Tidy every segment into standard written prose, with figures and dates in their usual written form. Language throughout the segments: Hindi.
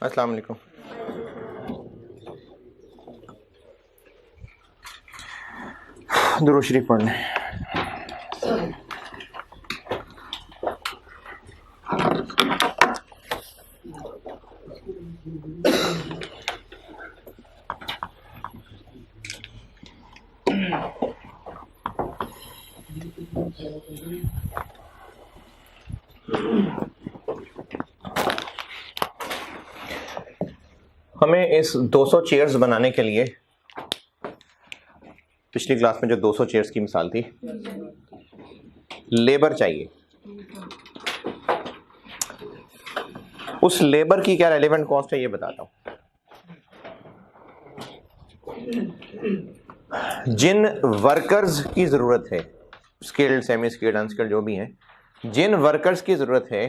अस्सलाम वालेकुम। दुरूद शरीफ पढ़ने। हमें इस 200 चेयर्स बनाने के लिए, पिछली क्लास में जो 200 चेयर्स की मिसाल थी, लेबर चाहिए। उस लेबर की क्या रेलेवेंट कॉस्ट है ये बताता हूं। जिन वर्कर्स की जरूरत है, स्किल्ड, सेमी स्किल्ड, अनस्किल्ड जो भी हैं, जिन वर्कर्स की जरूरत है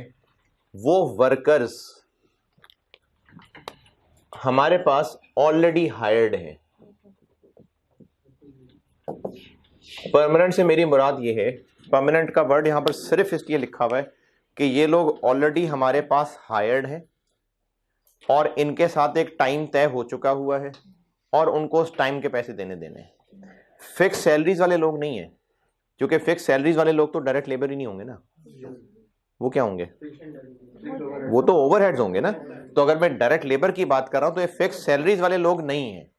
वो वर्कर्स हमारे पास ऑलरेडी हायर्ड हैं। परमानेंट से मेरी मुराद ये है, परमानेंट का वर्ड यहां पर सिर्फ इसलिए लिखा हुआ है कि ये लोग ऑलरेडी हमारे पास हायर्ड हैं और इनके साथ एक टाइम तय हो चुका हुआ है और उनको उस टाइम के पैसे देने हैं। फिक्स सैलरीज वाले लोग नहीं है, क्योंकि फिक्स सैलरीज वाले लोग तो डायरेक्ट लेबर ही नहीं होंगे ना। वो क्या होंगे? वो तो ओवरहेड्स होंगे ना। तो अगर मैं डायरेक्ट लेबर की बात कर रहा हूं तो ये फिक्स सैलरीज वाले लोग नहीं है।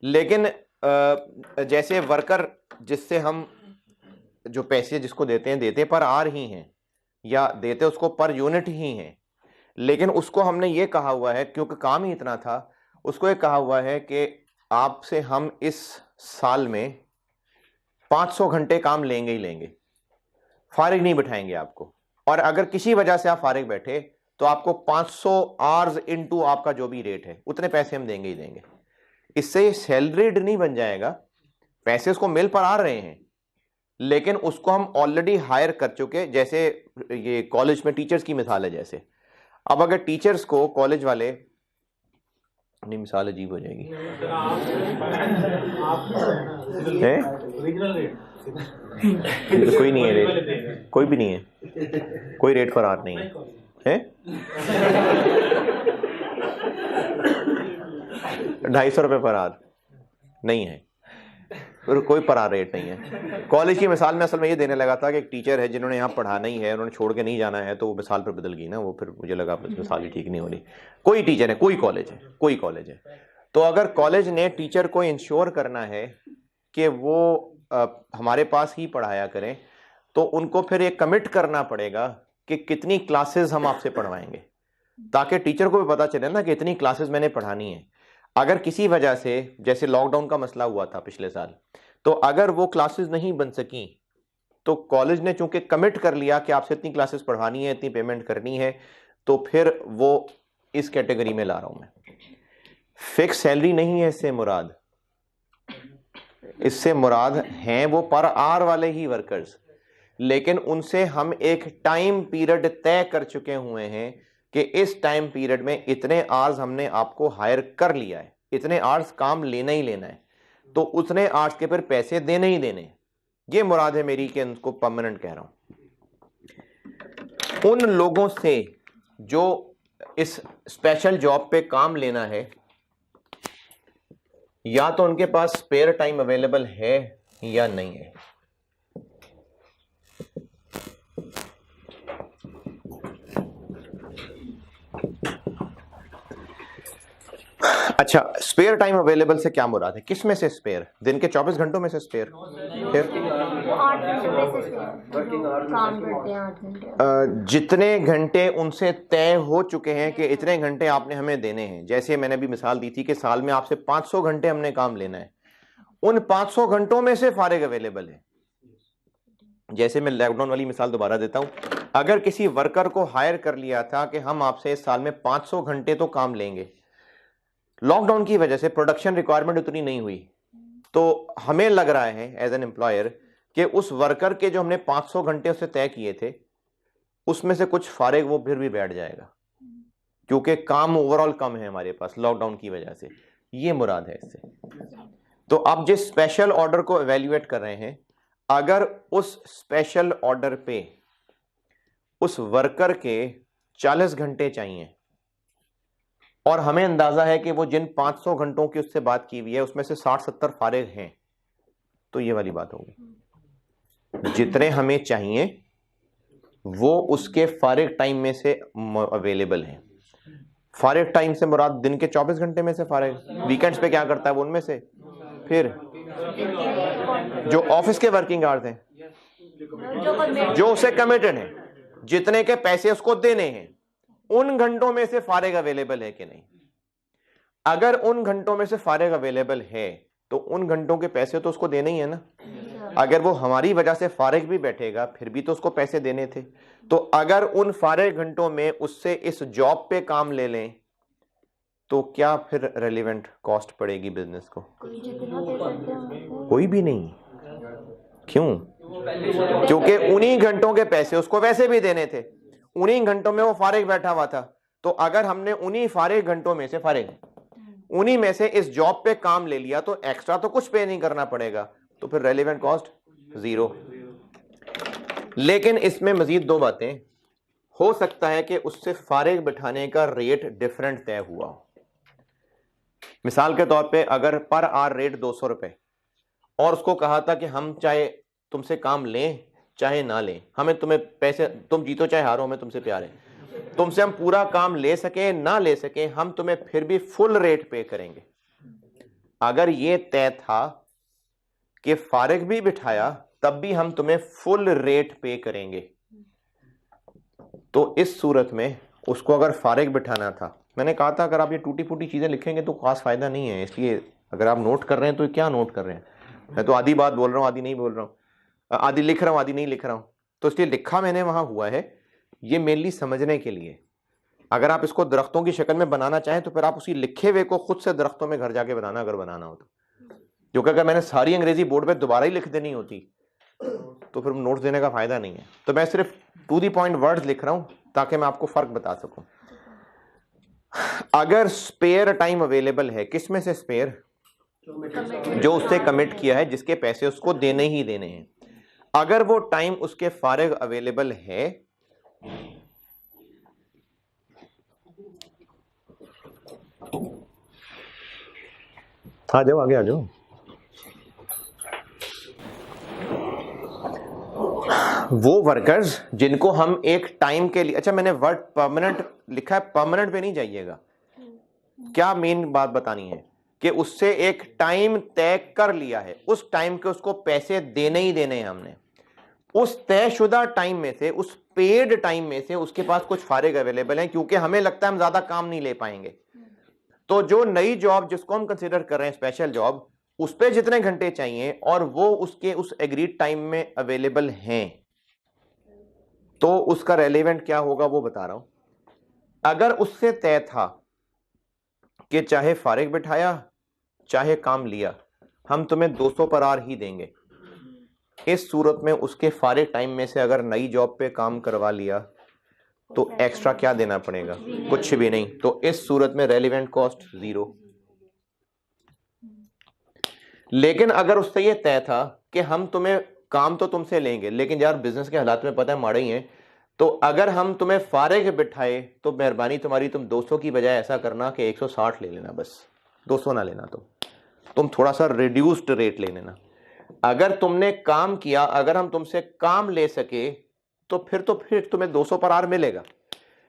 लेकिन जैसे वर्कर जिससे हम जो पैसे जिसको देते पर आर ही हैं या देते उसको पर यूनिट ही हैं, लेकिन उसको हमने ये कहा हुआ है क्योंकि काम ही इतना था, उसको ये कहा हुआ है कि आपसे हम इस साल में 500 घंटे काम लेंगे ही लेंगे, फारिग नहीं बिठाएंगे आपको। और अगर किसी वजह से आप फारिग बैठे तो आपको 500 आवर्स इनटू आपका जो भी रेट है उतने पैसे हम देंगे ही देंगे। इससे सैलरीड नहीं बन जाएगा, पैसे उसको मिल पर आ रहे हैं लेकिन उसको हम ऑलरेडी हायर कर चुके। जैसे ये कॉलेज में टीचर्स की मिसाल है, जैसे अब अगर टीचर्स को कॉलेज वाले, नहीं मिसाल अजीब हो जाएगी है? कोई नहीं है रेट, कोई भी नहीं है, कोई रेट पर आर नहीं है, है? 250 रुपये पर आर नहीं है, और कोई पर आर रेट नहीं है। कॉलेज की मिसाल में असल में ये देने लगा था कि एक टीचर है जिन्होंने यहाँ पढ़ाना ही है, उन्होंने छोड़ के नहीं जाना है, तो वो मिसाल पर बदल गई ना, वो फिर मुझे लगा मिसाल ही ठीक नहीं हो रही। कोई टीचर है, कोई कॉलेज है, तो अगर कॉलेज ने टीचर को इंश्योर करना है कि वो हमारे पास ही पढ़ाया करें, तो उनको फिर ये कमिट करना पड़ेगा कि कितनी क्लासेस हम आपसे पढ़वाएंगे, ताकि टीचर को भी पता चले ना कि इतनी क्लासेस मैंने पढ़ानी है। अगर किसी वजह से, जैसे लॉकडाउन का मसला हुआ था पिछले साल, तो अगर वो क्लासेस नहीं बन सकी तो कॉलेज ने चूंकि कमिट कर लिया कि आपसे इतनी क्लासेस पढ़ानी है, इतनी पेमेंट करनी है, तो फिर वो इस कैटेगरी में ला रहा हूं मैं। फिक्स सैलरी नहीं है इससे मुराद, इससे मुराद हैं वो पर आवर वाले ही वर्कर्स, लेकिन उनसे हम एक टाइम पीरियड तय कर चुके हुए हैं कि इस टाइम पीरियड में इतने आवर्स हमने आपको हायर कर लिया है, इतने आवर्स काम लेना ही लेना है, तो उतने आवर्स के फिर पैसे देने ही देने। ये मुराद है मेरी कि उनको परमानेंट कह रहा हूं। उन लोगों से जो इस स्पेशल जॉब पे काम लेना है, या तो उनके पास स्पेयर टाइम अवेलेबल है या नहीं है। अच्छा, स्पेयर टाइम अवेलेबल से क्या मुराद है? किस में से स्पेयर? दिन के 24 घंटों में से स्पेयर? फिर 8 घंटे में से काम करते हैं 8 घंटे। जितने घंटे उनसे तय हो चुके हैं कि इतने घंटे आपने हमें देने हैं। जैसे मैंने भी मिसाल दी थी कि साल में आपसे 500 घंटे हमने काम लेना है, उन 500 घंटों में से फारिग अवेलेबल है। जैसे मैं लॉकडाउन वाली मिसाल दोबारा देता हूं, अगर किसी वर्कर को हायर कर लिया था कि हम आपसे इस साल में 500 घंटे तो काम लेंगे, लॉकडाउन की वजह से प्रोडक्शन रिक्वायरमेंट उतनी नहीं हुई, तो हमें लग रहा है एज एन एम्प्लॉयर कि उस वर्कर के जो हमने 500 घंटे उससे तय किए थे उसमें से कुछ फारिग वो फिर भी बैठ जाएगा, क्योंकि काम ओवरऑल कम है हमारे पास लॉकडाउन की वजह से। ये मुराद है इससे। तो आप जिस स्पेशल ऑर्डर को एवेल्युएट कर रहे हैं, अगर उस स्पेशल ऑर्डर पे उस वर्कर के 40 घंटे चाहिए और हमें अंदाजा है कि वो जिन 500 घंटों की उससे बात की हुई है उसमें से 60-70 फारिग हैं, तो ये वाली बात होगी, जितने हमें चाहिए वो उसके फारिग टाइम में से अवेलेबल हैं। फारिग टाइम से मुराद दिन के 24 घंटे में से फारिग, वीकेंड्स पे क्या करता है वो उनमें से, फिर जो ऑफिस के वर्किंग आवर्स हैं, जो उसे कमिटेड है, जितने के पैसे उसको देने हैं, उन घंटों में से फारिग अवेलेबल है कि नहीं। अगर उन घंटों में से फारिग अवेलेबल है तो उन घंटों के पैसे तो उसको देने ही है ना। अगर वो हमारी वजह से फारिग भी बैठेगा फिर भी तो उसको पैसे देने थे। तो अगर उन फारिग घंटों में उससे इस जॉब पे काम ले लें तो क्या फिर रेलिवेंट कॉस्ट पड़ेगी बिजनेस को? कोई भी नहीं। क्यों? क्योंकि उन्हीं घंटों के पैसे उसको वैसे भी देने थे, उन्हीं घंटों में वो फारिग बैठा हुआ था। तो अगर हमने उन्हीं फारिग घंटों में से उन्हीं में से इस जॉब पे काम ले लिया तो एक्स्ट्रा तो कुछ पे नहीं करना पड़ेगा, तो फिर रेलिवेंट कॉस्ट 0। लेकिन इसमें मजीद 2 बातें हो सकता है कि उससे फारिग बिठाने का रेट डिफरेंट तय हुआ हो। मिसाल के तौर पे अगर पर आवर रेट 200 रुपए और उसको कहा था कि हम चाहे तुमसे काम लें चाहे ना लें, हमें तुम्हें पैसे, तुम जीतो चाहे हारो, हमें तुमसे प्यार है, तुमसे हम पूरा काम ले सके ना ले सके हम तुम्हें फिर भी फुल रेट पे करेंगे। अगर ये तय था कि फारिग भी बिठाया तब भी हम तुम्हें फुल रेट पे करेंगे, तो इस सूरत में उसको अगर फारिग बिठाना था, मैंने कहा था अगर आप ये टूटी फूटी चीजें लिखेंगे तो खास फायदा नहीं है, इसलिए अगर आप नोट कर रहे हैं तो क्या नोट कर रहे हैं, मैं तो आधी बात बोल रहा हूं आधी नहीं बोल रहा हूं, आधी लिख रहा हूं आधी नहीं लिख रहा हूं, तो इसलिए लिखा मैंने वहां हुआ है ये मेनली समझने के लिए। अगर आप इसको दरख्तों की शक्ल में बनाना चाहें तो फिर आप उसी लिखे हुए को खुद से दरख्तों में घर जाके बनाना, अगर बनाना हो तो, क्योंकि अगर मैंने सारी अंग्रेजी बोर्ड पे दोबारा ही लिख देनी होती तो फिर नोट्स देने का फायदा नहीं है। तो मैं सिर्फ टू दी पॉइंट वर्ड्स लिख रहा हूं ताकि मैं आपको फर्क बता सकूं। अगर स्पेयर टाइम अवेलेबल है, किस में से स्पेयर? जो उससे कमिट किया है, जिसके पैसे उसको देने ही देने हैं। अगर वो टाइम उसके फारिग अवेलेबल है आ जाओ आगे आ जाओ, वो वर्कर्स जिनको हम एक टाइम के लिए, अच्छा मैंने वर्ड परमानेंट लिखा है, परमानेंट पे नहीं जाइएगा, क्या मेन बात बतानी है कि उससे एक टाइम तय कर लिया है, उस टाइम के उसको पैसे देने ही देने हैं हमने, उस तयशुदा टाइम में से, उस पेड टाइम में से उसके पास कुछ फारिग अवेलेबल है क्योंकि हमें लगता है हम ज्यादा काम नहीं ले पाएंगे। तो जो नई जॉब जिसको हम कंसीडर कर रहे हैं स्पेशल जॉब, उस पे जितने घंटे चाहिए और वो उसके उस एग्रीड टाइम में अवेलेबल हैं, तो उसका रेलेवेंट क्या होगा वो बता रहा हूं। अगर उससे तय था कि चाहे फारिग बिठाया चाहे काम लिया हम तुम्हें 200 पर आवर ही देंगे, इस सूरत में उसके फारिग टाइम में से अगर नई जॉब पे काम करवा लिया तो एक्स्ट्रा क्या देना पड़ेगा? कुछ भी नहीं। तो इस सूरत में रेलिवेंट कॉस्ट 0। लेकिन अगर उससे ये तय था कि हम तुम्हें काम तो तुमसे लेंगे लेकिन यार बिजनेस के हालात में पता है माड़े ही हैं, तो अगर हम तुम्हें फारिग बिठाए तो मेहरबानी तुम्हारी तुम 200 की बजाय ऐसा करना कि 160 ले लेना, बस 200 ना लेना, तुम थोड़ा सा रिड्यूस्ड रेट ले लेना। अगर तुमने काम किया, अगर हम तुमसे काम ले सके तो फिर तुम्हें 200 पर आवर मिलेगा,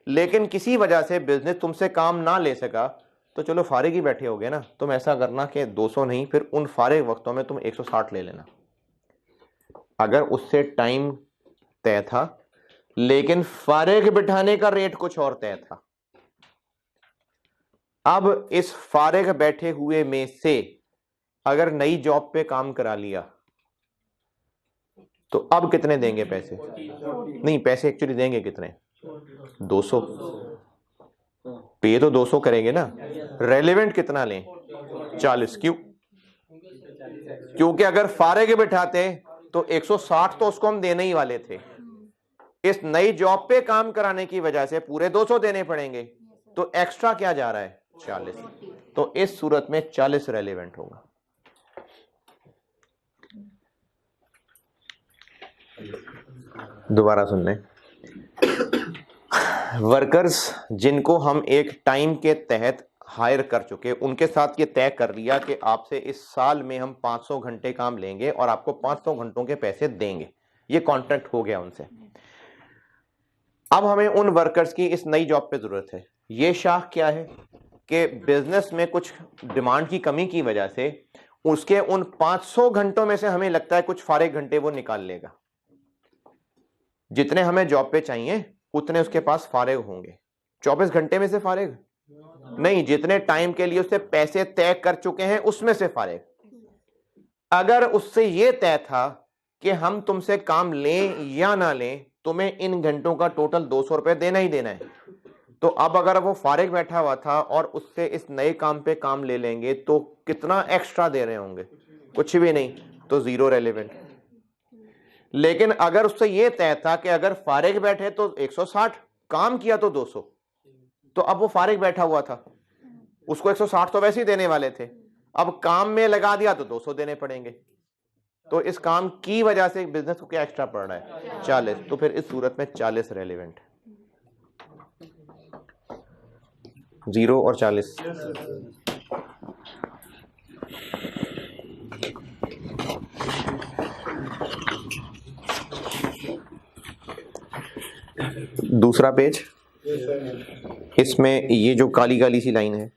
लेकिन किसी वजह से बिजनेस तुमसे काम ना ले सका तो चलो फारिग ही बैठे होगे ना, तुम ऐसा करना कि 200 नहीं, फिर उन फारिग वक्तों में तुम 160 ले लेना। अगर उससे टाइम तय था लेकिन फारिग बिठाने का रेट कुछ और तय था, अब इस फारिग बैठे हुए में से अगर नई जॉब पे काम करा लिया तो अब कितने देंगे पैसे? नहीं, पैसे एक्चुअली देंगे कितने? 200। पे तो 200 करेंगे ना, रेलेवेंट कितना लें? 40। क्यों? क्योंकि अगर फारिग बिठाते तो 160 तो उसको हम देने ही वाले थे, इस नई जॉब पे काम कराने की वजह से पूरे 200 देने पड़ेंगे, तो एक्स्ट्रा क्या जा रहा है? 40। तो इस सूरत में 40 रेलेवेंट होगा। दोबारा सुन लें, वर्कर्स जिनको हम एक टाइम के तहत हायर कर चुके, उनके साथ ये तय कर लिया कि आपसे इस साल में हम 500 घंटे काम लेंगे और आपको 500 घंटों के पैसे देंगे, ये कॉन्ट्रैक्ट हो गया उनसे। अब हमें उन वर्कर्स की इस नई जॉब पे जरूरत है। ये शाख क्या है कि बिजनेस में कुछ डिमांड की कमी की वजह से उसके उन 500 घंटों में से हमें लगता है कुछ फारिग घंटे वो निकाल लेगा। जितने हमें जॉब पे चाहिए उतने उसके पास फारिग होंगे। 24 घंटे में से फारिग नहीं, जितने टाइम के लिए उससे पैसे तय कर चुके हैं उसमें से फारिग। अगर उससे यह तय था कि हम तुमसे काम लें या ना लें, तुम्हें इन घंटों का टोटल 200 रुपए देना ही देना है, तो अब अगर वो फारिग बैठा हुआ था और उससे इस नए काम पे काम ले लेंगे तो कितना एक्स्ट्रा दे रहे होंगे? कुछ भी नहीं, तो जीरो रेलेवेंट। लेकिन अगर उससे यह तय था कि अगर फारिग बैठे तो 160, काम किया तो 200, तो अब वो फारिग बैठा हुआ था, उसको 160 तो वैसे ही देने वाले थे, अब काम में लगा दिया तो 200 देने पड़ेंगे। तो इस काम की वजह से बिजनेस को क्या एक्स्ट्रा पड़ रहा है? 40। तो फिर इस सूरत में 40 रेलेवेंट है, 0 और 40। दूसरा पेज, इसमें ये जो काली काली सी लाइन है,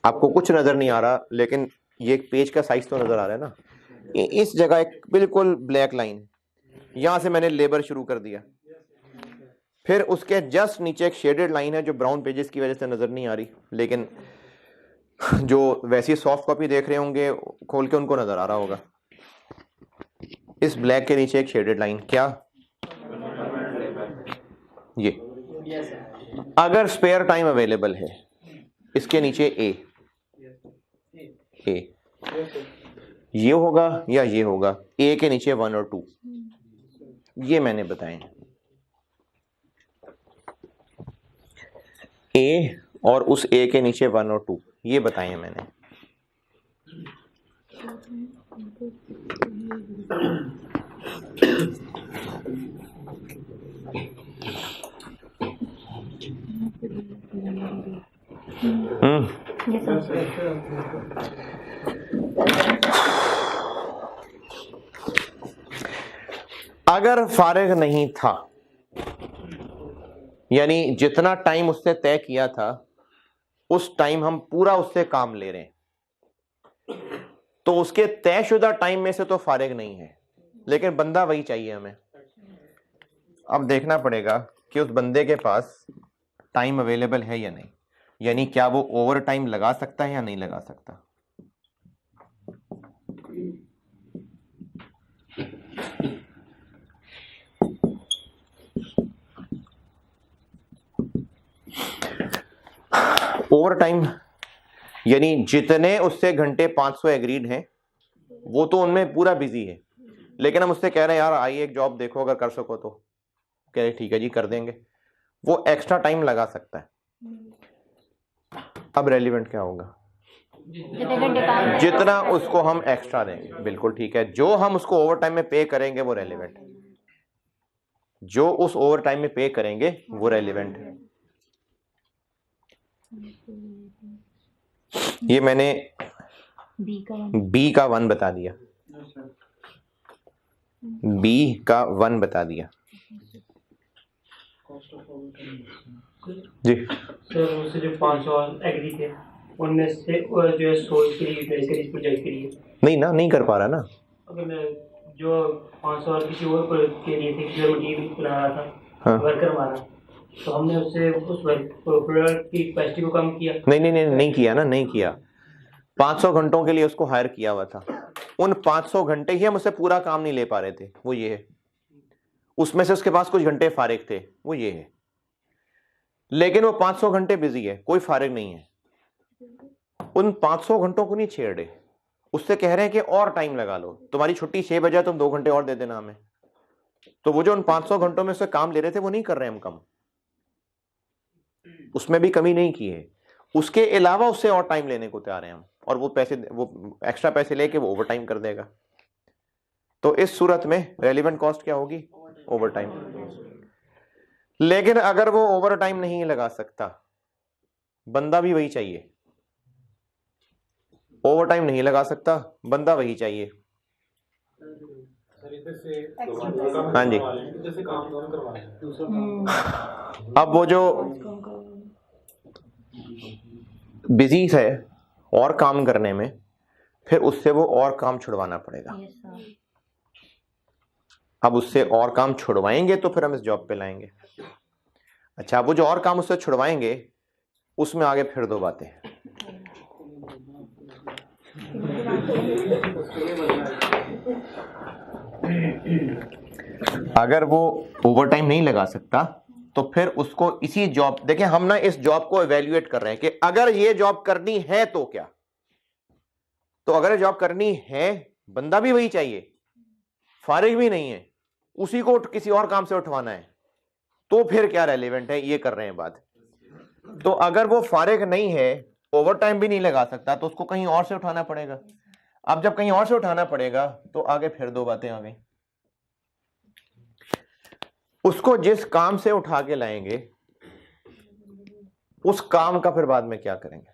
आपको कुछ नजर नहीं आ रहा, लेकिन ये पेज का साइज तो नजर आ रहा है ना। इस जगह एक बिल्कुल ब्लैक लाइन है, यहां से मैंने लेबर शुरू कर दिया, फिर उसके जस्ट नीचे एक शेडेड लाइन है जो ब्राउन पेजेस की वजह से नजर नहीं आ रही, लेकिन जो वैसी सॉफ्ट कॉपी देख रहे होंगे खोल के उनको नजर आ रहा होगा। इस ब्लैक के नीचे एक शेडेड लाइन, क्या ये? अगर स्पेयर टाइम अवेलेबल है, इसके नीचे ए ये होगा या ये होगा, ए के नीचे 1 और 2, ये मैंने बताए। ए और उस ए के नीचे 1 और 2, ये बताए हैं मैंने। अगर फारिग नहीं था, यानी जितना टाइम उससे तय किया था उस टाइम हम पूरा उससे काम ले रहे हैं, तो उसके तयशुदा टाइम में से तो फारिग नहीं है, लेकिन बंदा वही चाहिए हमें। अब देखना पड़ेगा कि उस बंदे के पास टाइम अवेलेबल है या नहीं, यानी क्या वो ओवर टाइम लगा सकता है या नहीं लगा सकता। ओवर टाइम यानी जितने उससे घंटे 500 एग्रीड हैं वो तो उनमें पूरा बिजी है, लेकिन हम उससे कह रहे हैं यार आइए एक जॉब देखो अगर कर सको तो, कह रहे ठीक है जी कर देंगे, वो एक्स्ट्रा टाइम लगा सकता है। अब रेलिवेंट क्या होगा? जितना उसको हम एक्स्ट्रा देंगे, बिल्कुल ठीक है, जो हम उसको ओवर टाइम में पे करेंगे वो रेलिवेंट है, जो उस ओवर टाइम में पे करेंगे वो रेलिवेंट है। ये मैंने बी का 1 बता दिया, बी का 1 बता दिया जी। सर उससे जो 500 एग्री थे उनमें से जो है सोच के लिए इस प्रोजेक्ट के लिए नहीं ना, नहीं कर पा रहा ना। अगर मैं जो 500 किसी और के लिए थे, जो मटीरियल बना रहा था, हाँ। वर्कर हमारा, तो हमने उससे उस प्रोडक्ट की कैपेसिटी को कम किया। नहीं किया ना, नहीं किया। 500 घंटों के लिए उसको हायर किया हुआ था, उन 500 घंटे ही हम उससे पूरा काम नहीं ले पा रहे थे, वो ये है। उसमें से उसके पास कुछ घंटे फारिग थे, वो ये है। लेकिन वो 500 घंटे बिजी है, कोई फारिग नहीं है। उन 500 घंटों को नहीं छेड़ रहे, उससे कह रहे हैं कि और टाइम लगा लो, तुम्हारी छुट्टी 6 बजे, तुम 2 घंटे और दे देना हमें। तो वो जो उन 500 घंटों में उससे काम ले रहे थे वो नहीं कर रहे हम कम, उसमें भी कमी नहीं की है, उसके अलावा उससे और टाइम लेने को तैयार हैं हम, और वो पैसे, वो एक्स्ट्रा पैसे लेके वो ओवर टाइम कर देगा। तो इस सूरत में रेलिवेंट कॉस्ट क्या होगी? Over time. लेकिन अगर वो ओवर टाइम नहीं लगा सकता, बंदा भी वही चाहिए, ओवर टाइम नहीं लगा सकता, बंदा वही चाहिए। हाँ जी, अब वो जो बिजी है और काम करने में, फिर उससे वो और काम छुड़वाना पड़ेगा। अब उससे और काम छुड़वाएंगे तो फिर हम इस जॉब पे लाएंगे। अच्छा, वो जो और काम उससे छुड़वाएंगे उसमें आगे फिर दो बातें। अगर वो ओवर टाइम नहीं लगा सकता तो फिर उसको इसी जॉब, देखिए हम ना इस जॉब को एवेल्युएट कर रहे हैं कि अगर ये जॉब करनी है तो क्या। तो अगर ये जॉब करनी है, बंदा भी वही चाहिए, फारिग भी नहीं है, उसी को किसी और काम से उठवाना है, तो फिर क्या रेलेवेंट है, ये कर रहे हैं बात। तो अगर वो फारिग नहीं है, ओवर टाइम भी नहीं लगा सकता, तो उसको कहीं और से उठाना पड़ेगा। अब जब कहीं और से उठाना पड़ेगा तो आगे फिर दो बातें आ गई। उसको जिस काम से उठा के लाएंगे उस काम का फिर बाद में क्या करेंगे?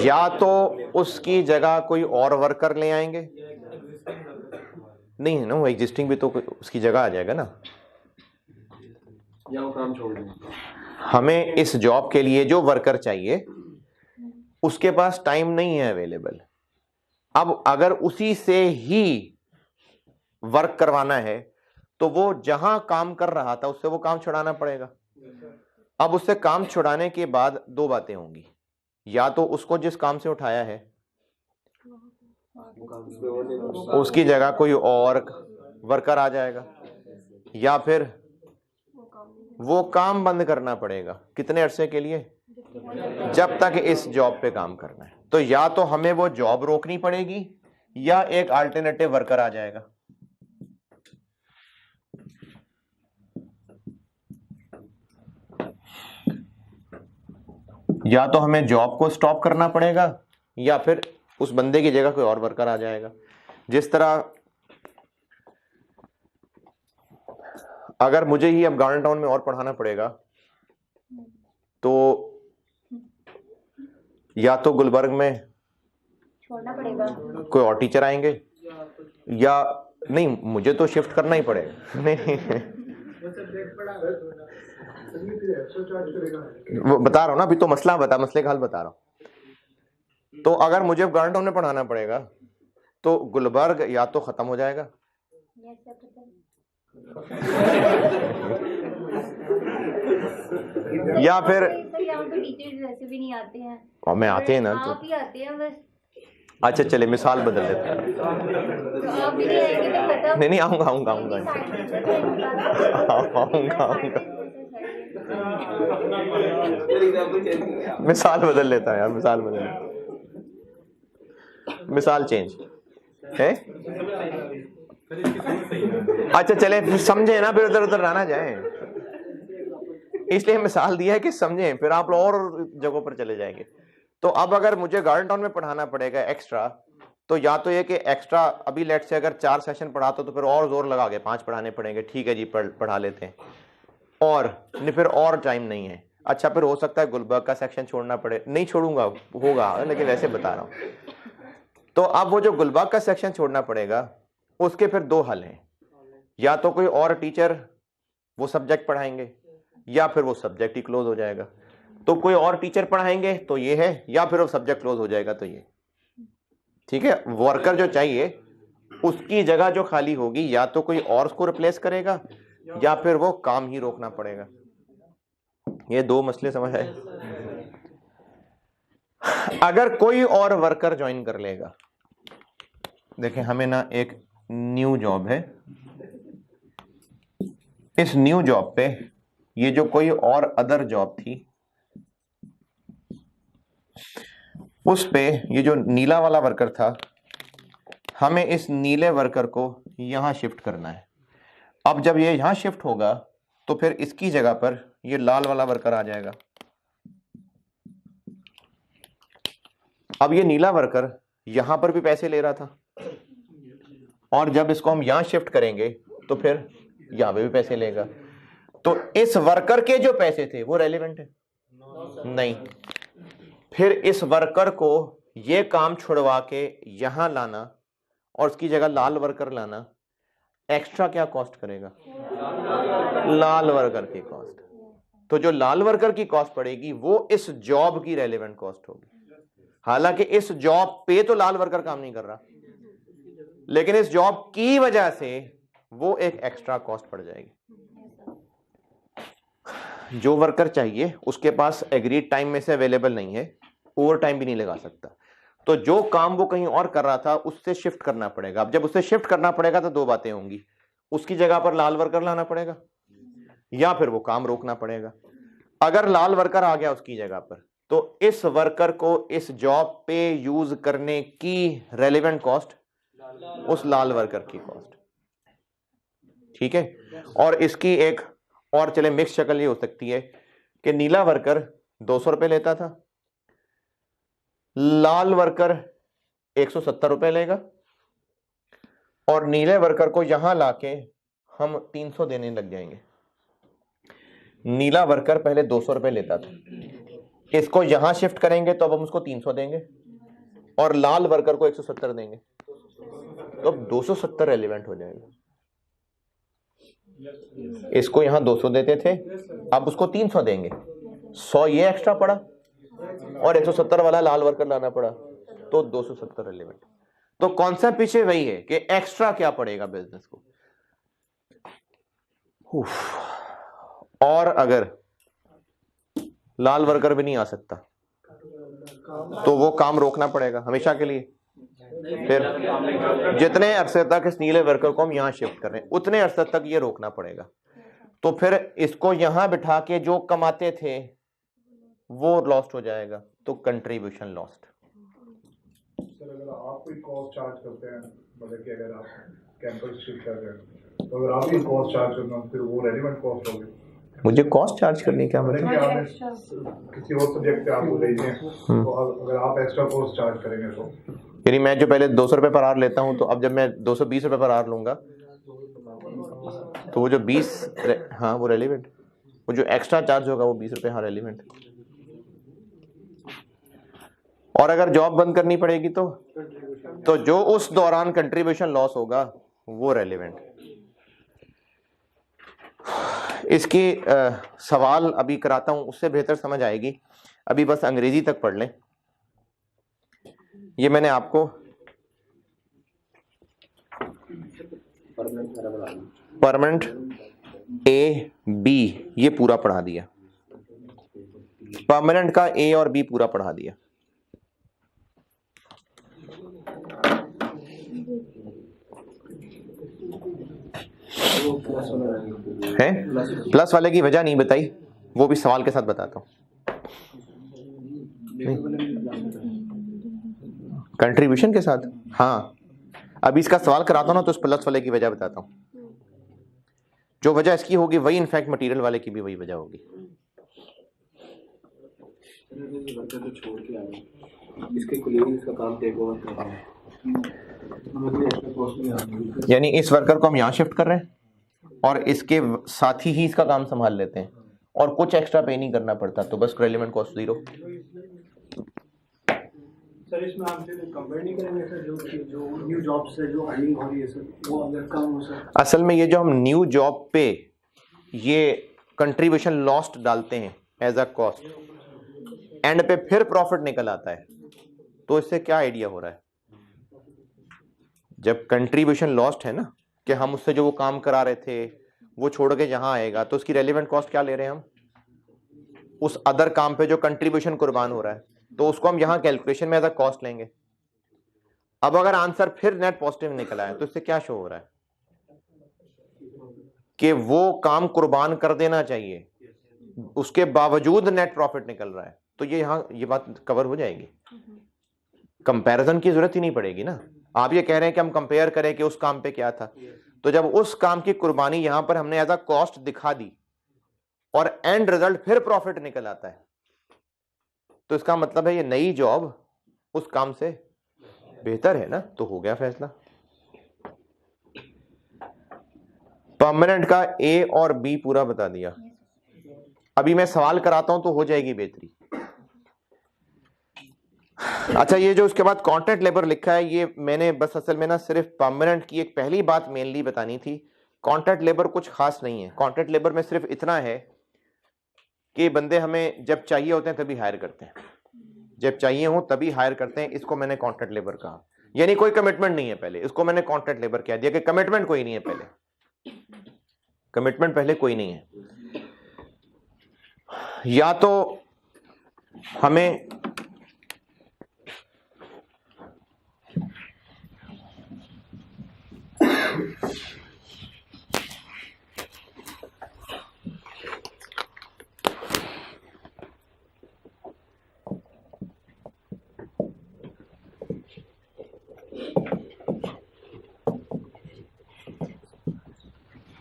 या तो उसकी जगह कोई और वर्कर ले आएंगे, नहीं है ना, वो एग्जिस्टिंग भी तो उसकी जगह आ जाएगा ना, या वो काम छोड़ देंगे। हमें इस जॉब के लिए जो वर्कर चाहिए उसके पास टाइम नहीं है अवेलेबल। अब अगर उसी से ही वर्क करवाना है तो वो जहां काम कर रहा था उससे वो काम छुड़ाना पड़ेगा। अब उससे काम छुड़ाने के बाद दो बातें होंगी, या तो उसको जिस काम से उठाया है उसकी जगह कोई और वर्कर आ जाएगा, या फिर वो काम बंद करना पड़ेगा। कितने अरसे के लिए? जब तक इस जॉब पे काम करना है। तो या तो हमें वो जॉब रोकनी पड़ेगी या एक अल्टरनेटिव वर्कर आ जाएगा। या तो हमें जॉब को स्टॉप करना पड़ेगा या फिर उस बंदे की जगह कोई और वर्कर आ जाएगा। जिस तरह अगर मुझे ही अब गार्डन टाउन में और पढ़ाना पड़ेगा तो या तो गुलबर्ग में छोड़ना पड़ेगा, कोई और टीचर आएंगे, या नहीं मुझे तो शिफ्ट करना ही पड़ेगा। नहीं वो बता रहा हूं ना, अभी तो मसला बता, मसले का हल बता रहा हूं। तो अगर मुझे गार्डन टाउन में पढ़ाना पड़ेगा तो गुलबर्ग या तो खत्म हो जाएगा या फिर टीचर्स वैसे भी नहीं आते हैं, और मैं आते हैं ना तो आप ही आते हैं बस। अच्छा चले मिसाल बदल देते हैं। तो आप भी नहीं आएंगे तो खत्म। नहीं आऊंगा आऊंगा आऊंगा मिसाल बदल लेता है यार, मिसाल बदल लेता, मिसाल चेंज है। अच्छा चले समझे ना, फिर उधर उधर ना जाए, इसलिए मिसाल दिया है कि समझें, फिर आप लोग और जगहों पर चले जाएंगे। तो अब अगर मुझे गार्डन टाउन में पढ़ाना पड़ेगा एक्स्ट्रा, तो या तो ये कि एक्स्ट्रा अभी लेट से अगर 4 सेशन पढ़ाता तो फिर और जोर लगा के 5 पढ़ाने पड़ेंगे, ठीक है जी पढ़ा लेते हैं, और नहीं फिर और टाइम नहीं है। अच्छा फिर हो सकता है गुलबर्ग का सेक्शन छोड़ना पड़े, नहीं छोड़ूंगा होगा लेकिन वैसे बता रहा हूं। तो अब वो जो गुलबर्ग का सेक्शन छोड़ना पड़ेगा उसके फिर दो हल हैं, या तो कोई और टीचर वो सब्जेक्ट पढ़ाएंगे या फिर वो सब्जेक्ट ही क्लोज हो जाएगा। तो कोई और टीचर पढ़ाएंगे तो ये है, या फिर वो सब्जेक्ट क्लोज हो जाएगा तो ये, ठीक है। वर्कर जो चाहिए उसकी जगह जो खाली होगी या तो कोई और उसको रिप्लेस करेगा या फिर वो काम ही रोकना पड़ेगा। ये दो मसले समझ आए। अगर कोई और वर्कर ज्वाइन कर लेगा, देखें हमें ना एक न्यू जॉब है, इस न्यू जॉब पे ये जो कोई और अदर जॉब थी उस पे ये जो नीला वाला वर्कर था, हमें इस नीले वर्कर को यहां शिफ्ट करना है। अब जब ये यहां शिफ्ट होगा तो फिर इसकी जगह पर ये लाल वाला वर्कर आ जाएगा। अब ये नीला वर्कर यहां पर भी पैसे ले रहा था, और जब इसको हम यहां शिफ्ट करेंगे तो फिर यहां पे भी पैसे लेगा। तो इस वर्कर के जो पैसे थे वो रेलिवेंट है? नहीं। फिर इस वर्कर को ये काम छुड़वा के यहां लाना और उसकी जगह लाल वर्कर लाना, एक्स्ट्रा क्या कॉस्ट करेगा? लाल वर्कर की कॉस्ट। तो जो लाल वर्कर की कॉस्ट पड़ेगी वो इस जॉब की रेलेवेंट कॉस्ट होगी। हालांकि इस जॉब पे तो लाल वर्कर काम नहीं कर रहा, लेकिन इस जॉब की वजह से वो एक एक्स्ट्रा कॉस्ट पड़ जाएगी। जो वर्कर चाहिए उसके पास एग्रीड टाइम में से अवेलेबल नहीं है, ओवर टाइम भी नहीं लगा सकता, तो जो काम वो कहीं और कर रहा था उससे शिफ्ट करना पड़ेगा। अब जब उससे शिफ्ट करना पड़ेगा तो दो बातें होंगी, उसकी जगह पर लाल वर्कर लाना पड़ेगा या फिर वो काम रोकना पड़ेगा। अगर लाल वर्कर आ गया उसकी जगह पर, तो इस वर्कर को इस जॉब पे यूज करने की रेलेवेंट कॉस्ट उस लाल वर्कर की कॉस्ट, ठीक है। और इसकी एक और चले मिक्स शक्ल ये हो सकती है कि नीला वर्कर 200 रुपए लेता था, लाल वर्कर 170 रुपए लेगा, और नीले वर्कर को यहां लाके हम 300 देने लग जाएंगे। नीला वर्कर पहले 200 रुपए लेता था, इसको यहां शिफ्ट करेंगे तो अब हम उसको 300 देंगे और लाल वर्कर को 170 देंगे, तो अब 270 रेलिवेंट हो जाएगा। इसको यहां 200 देते थे, अब उसको 300 देंगे, 100 ये एक्स्ट्रा पड़ा और 170 वाला लाल वर्कर लाना पड़ा, तो 270 रेलिवेंट। तो कॉन्सेप्ट पीछे वही है कि एक्स्ट्रा क्या पड़ेगा बिजनेस को। और अगर लाल वर्कर भी नहीं आ सकता तो वो काम रोकना पड़ेगा हमेशा के लिए। फिर जितने अरसे तक इस नीले वर्कर को हम यहां शिफ्ट कर रहे हैं उतने अरसे तक ये रोकना पड़ेगा। तो फिर इसको यहां बिठा के जो कमाते थे वो लॉस्ट हो जाएगा, तो कंट्रीब्यूशन लॉस्ट। सर अगर आप कोई कॉस्ट चार्ज करते हैं, मतलब कि अगर आप कैंपस शिफ्ट कर रहे हैं तो अगर आप ही कॉस्ट चार्ज करना फिर वो रेलेवेंट कॉस्ट होगी। मुझे कॉस्ट चार्ज करने क्या मतलब? किसी और सब्जेक्ट पे आपको भेजते हैं तो अगर आप एक्स्ट्रा कॉस्ट चार्ज करेंगे तो यानी मैं जो पहले 200 रुपए पर आवर लेता हूं, तो अब जब मैं 220 रुपए पर आवर लूंगा तो वो जो 20 हाँ वो रेलिवेंट, वो जो एक्स्ट्रा चार्ज होगा वो 20 रुपए हाँ रेलिवेंट। और अगर जॉब बंद करनी पड़ेगी तो जो उस दौरान कंट्रीब्यूशन लॉस होगा वो रेलिवेंट। इसकी सवाल अभी कराता हूं, उससे बेहतर समझ आएगी। अभी बस अंग्रेजी तक पढ़ लें। ये मैंने आपको परमानेंट ए बी ये पूरा पढ़ा दिया, परमानेंट का ए और बी पूरा पढ़ा दिया। है प्लस वाले की वजह नहीं बताई, वो भी सवाल के साथ बताता हूं। कंट्रीब्यूशन के साथ हाँ, अभी इसका सवाल कराता हूं ना तो उस प्लस वाले की वजह बताता हूं। जो वजह इसकी होगी वही इनफैक्ट मटेरियल वाले की भी वही वजह होगी। यानी इस वर्कर को हम यहाँ शिफ्ट कर रहे हैं और इसके साथ ही इसका काम संभाल लेते हैं और कुछ एक्स्ट्रा पे नहीं करना पड़ता, तो बस रेलेवेंट कॉस्ट 0। सर इसमें आप कंपेयर नहीं करेंगे सर जो न्यू जॉब से जो अर्निंग हो रही है सर वो अगर कम हो सर? असल में ये जो हम न्यू जॉब पे ये कंट्रीब्यूशन लॉस्ट डालते हैं एज अ कॉस्ट, एंड पे फिर प्रॉफिट निकल आता है, तो इससे क्या आइडिया हो रहा है? जब कंट्रीब्यूशन लॉस्ट है ना कि हम उससे जो वो काम करा रहे थे वो छोड़ के जहां आएगा, तो उसकी रेलेवेंट कॉस्ट क्या ले रहे हैं हम? उस अदर काम पे जो कंट्रीब्यूशन कुर्बान हो रहा है, तो उसको हम यहां कैलकुलेशन में एज अ कॉस्ट लेंगे। अब अगर आंसर फिर नेट पॉजिटिव निकला है तो इससे क्या शो हो रहा है कि वो काम कुर्बान कर देना चाहिए, उसके बावजूद नेट प्रॉफिट निकल रहा है, तो ये यहां ये बात कवर हो जाएगी। कंपैरिजन की जरूरत ही नहीं पड़ेगी ना। आप ये कह रहे हैं कि हम कंपेयर करें कि उस काम पे क्या था, तो जब उस काम की कुर्बानी यहां पर हमने एज अ कॉस्ट दिखा दी और एंड रिजल्ट फिर प्रॉफिट निकल आता है, तो इसका मतलब है ये नई जॉब उस काम से बेहतर है ना, तो हो गया फैसला। परमानेंट का ए और बी पूरा बता दिया। अभी मैं सवाल कराता हूं तो हो जाएगी बेहतरी। अच्छा, ये जो उसके बाद कॉन्ट्रैक्ट लेबर लिखा है, ये मैंने बस असल में ना सिर्फ परमानेंट की एक पहली बात मेनली बतानी थी। कॉन्ट्रैक्ट लेबर कुछ खास नहीं है। कॉन्ट्रैक्ट लेबर में सिर्फ इतना है कि बंदे हमें जब चाहिए होते हैं तभी हायर करते हैं, जब चाहिए हो तभी हायर करते हैं। इसको मैंने कॉन्ट्रैक्ट लेबर कहा, यानी कोई कमिटमेंट नहीं है पहले, इसको मैंने कॉन्ट्रैक्ट लेबर कह दिया कि कमिटमेंट कोई नहीं है पहले, कमिटमेंट पहले कोई नहीं है। या तो हमें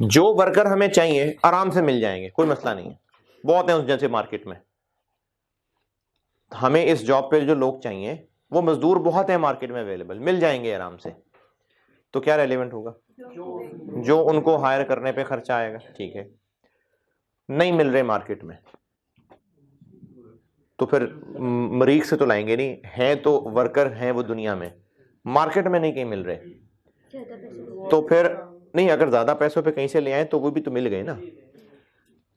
जो वर्कर हमें चाहिए आराम से मिल जाएंगे, कोई मसला नहीं है, बहुत है उस जैसे मार्केट में। हमें इस जॉब पे जो लोग चाहिए वो मजदूर बहुत है मार्केट में अवेलेबल, मिल जाएंगे आराम से। तो क्या रेलेवेंट होगा? जो उनको हायर करने पे खर्चा आएगा। ठीक है, नहीं मिल रहे मार्केट में तो फिर मरीख से तो लाएंगे नहीं, है तो वर्कर हैं वो दुनिया में, मार्केट में नहीं कहीं मिल रहे, तो फिर नहीं, अगर ज्यादा पैसों पे कहीं से ले आए तो वो भी तो मिल गए ना।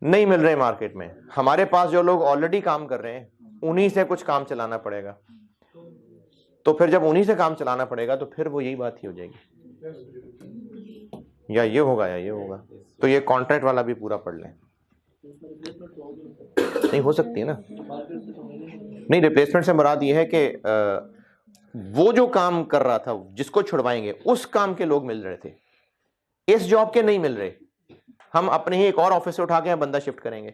नहीं मिल रहे मार्केट में, हमारे पास जो लोग ऑलरेडी काम कर रहे हैं उन्हीं से कुछ काम चलाना पड़ेगा। तो फिर जब उन्हीं से काम चलाना पड़ेगा तो फिर वो यही बात ही हो जाएगी, या ये होगा या ये होगा। तो ये कॉन्ट्रैक्ट वाला भी पूरा पढ़ लें। नहीं हो सकती है ना, नहीं, रिप्लेसमेंट से मुराद ये है कि वो जो काम कर रहा था जिसको छुड़वाएंगे उस काम के लोग मिल रहे थे, इस जॉब के नहीं मिल रहे। हम अपने ही एक और ऑफिस से उठा के यहाँ बंदा शिफ्ट करेंगे